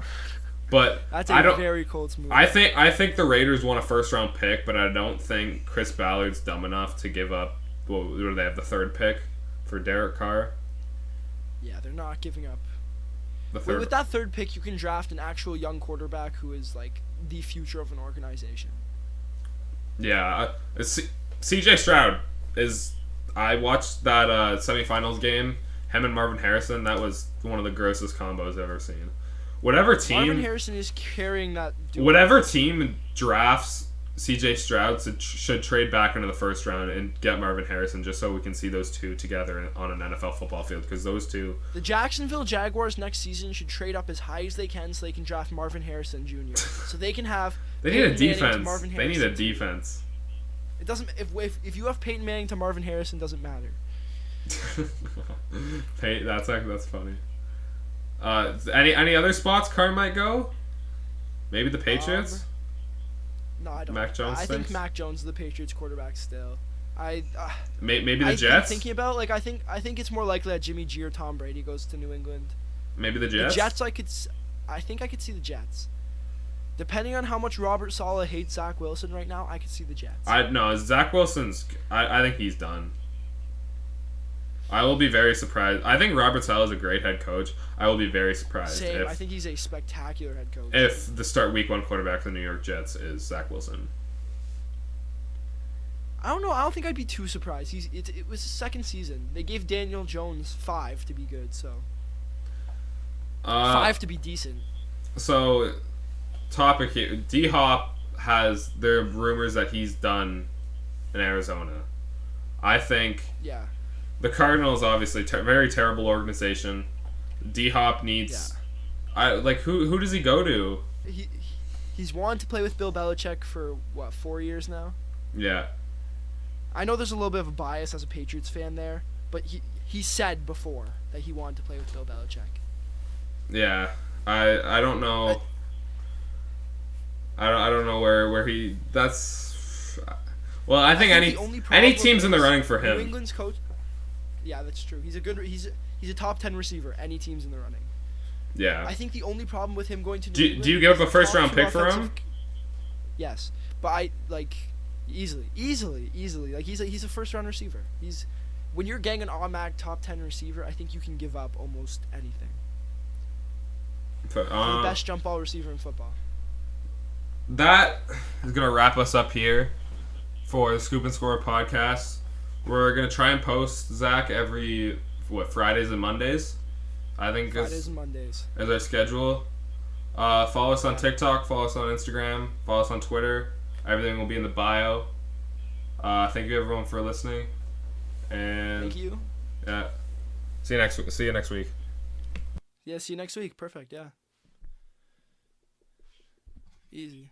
Speaker 1: But
Speaker 2: that's a very Colts move.
Speaker 1: I think the Raiders want a first-round pick, but I don't think Chris Ballard's dumb enough to give up. What do they have, the 3rd pick for Derek Carr?
Speaker 2: Yeah, they're not giving up.
Speaker 1: With
Speaker 2: that 3rd pick, you can draft an actual young quarterback who is like the future of an organization.
Speaker 1: Yeah, C.J. Stroud is. I watched that semifinals game. Him and Marvin Harrison. That was one of the grossest combos I've ever seen. Whatever team.
Speaker 2: Marvin Harrison is carrying that.
Speaker 1: Whatever team drafts C.J. Stroud should trade back into the first round and get Marvin Harrison just so we can see those two together on an NFL football field because those two.
Speaker 2: The Jacksonville Jaguars next season should trade up as high as they can so they can draft Marvin Harrison Jr. so they can have.
Speaker 1: They need a defense. They need a defense.
Speaker 2: It doesn't. If you have Peyton Manning to Marvin Harrison, doesn't matter.
Speaker 1: That's funny. Any other spots Carr might go? Maybe the Patriots.
Speaker 2: No, I don't.
Speaker 1: Mac Jones.
Speaker 2: I think Mac Jones is the Patriots quarterback still.
Speaker 1: Maybe the Jets.
Speaker 2: Thinking about I think it's more likely that Jimmy G or Tom Brady goes to New England.
Speaker 1: Maybe the Jets.
Speaker 2: The Jets, I think I could see the Jets. Depending on how much Robert Saleh hates Zach Wilson right now, I could see the Jets.
Speaker 1: Zach Wilson's. I think he's done. I will be very surprised. I think Robert Saleh is a great head coach. I will be very surprised.
Speaker 2: I think he's a spectacular head coach.
Speaker 1: If the start week 1 quarterback for the New York Jets is Zach Wilson.
Speaker 2: I don't know. I don't think I'd be too surprised. It was his 2nd season. They gave Daniel Jones 5 to be good, so 5 to be decent.
Speaker 1: So, topic here: D-Hop there are rumors that he's done in Arizona. I think.
Speaker 2: Yeah.
Speaker 1: The Cardinals, obviously, very terrible organization. D-Hop needs... Yeah. Who does he go to?
Speaker 2: He's wanted to play with Bill Belichick for, 4 years now?
Speaker 1: Yeah.
Speaker 2: I know there's a little bit of a bias as a Patriots fan there, but he said before that he wanted to play with Bill Belichick.
Speaker 1: Yeah, I don't know. I don't know where he. That's. Well, I think any team's in the running for him.
Speaker 2: New England's coach. Yeah, that's true. He's a top 10 receiver. Any team's in the running.
Speaker 1: Yeah.
Speaker 2: I think the only problem with him going to New England.
Speaker 1: Do you give up a first round pick for him?
Speaker 2: Yes, but I easily. Like he's a first round receiver. When you're getting an automatic top 10 receiver, I think you can give up almost anything. For the best jump ball receiver in football.
Speaker 1: That is gonna wrap us up here for the Scoop and Score podcast. We're gonna try and post, Zach, every Fridays and Mondays. I think
Speaker 2: Fridays and Mondays
Speaker 1: is our schedule. Follow us on TikTok, follow us on Instagram, follow us on Twitter. Everything will be in the bio. Thank you everyone for listening. And
Speaker 2: thank you.
Speaker 1: Yeah. See you next week.
Speaker 2: Yeah, see you next week. Perfect. Yeah. Easy.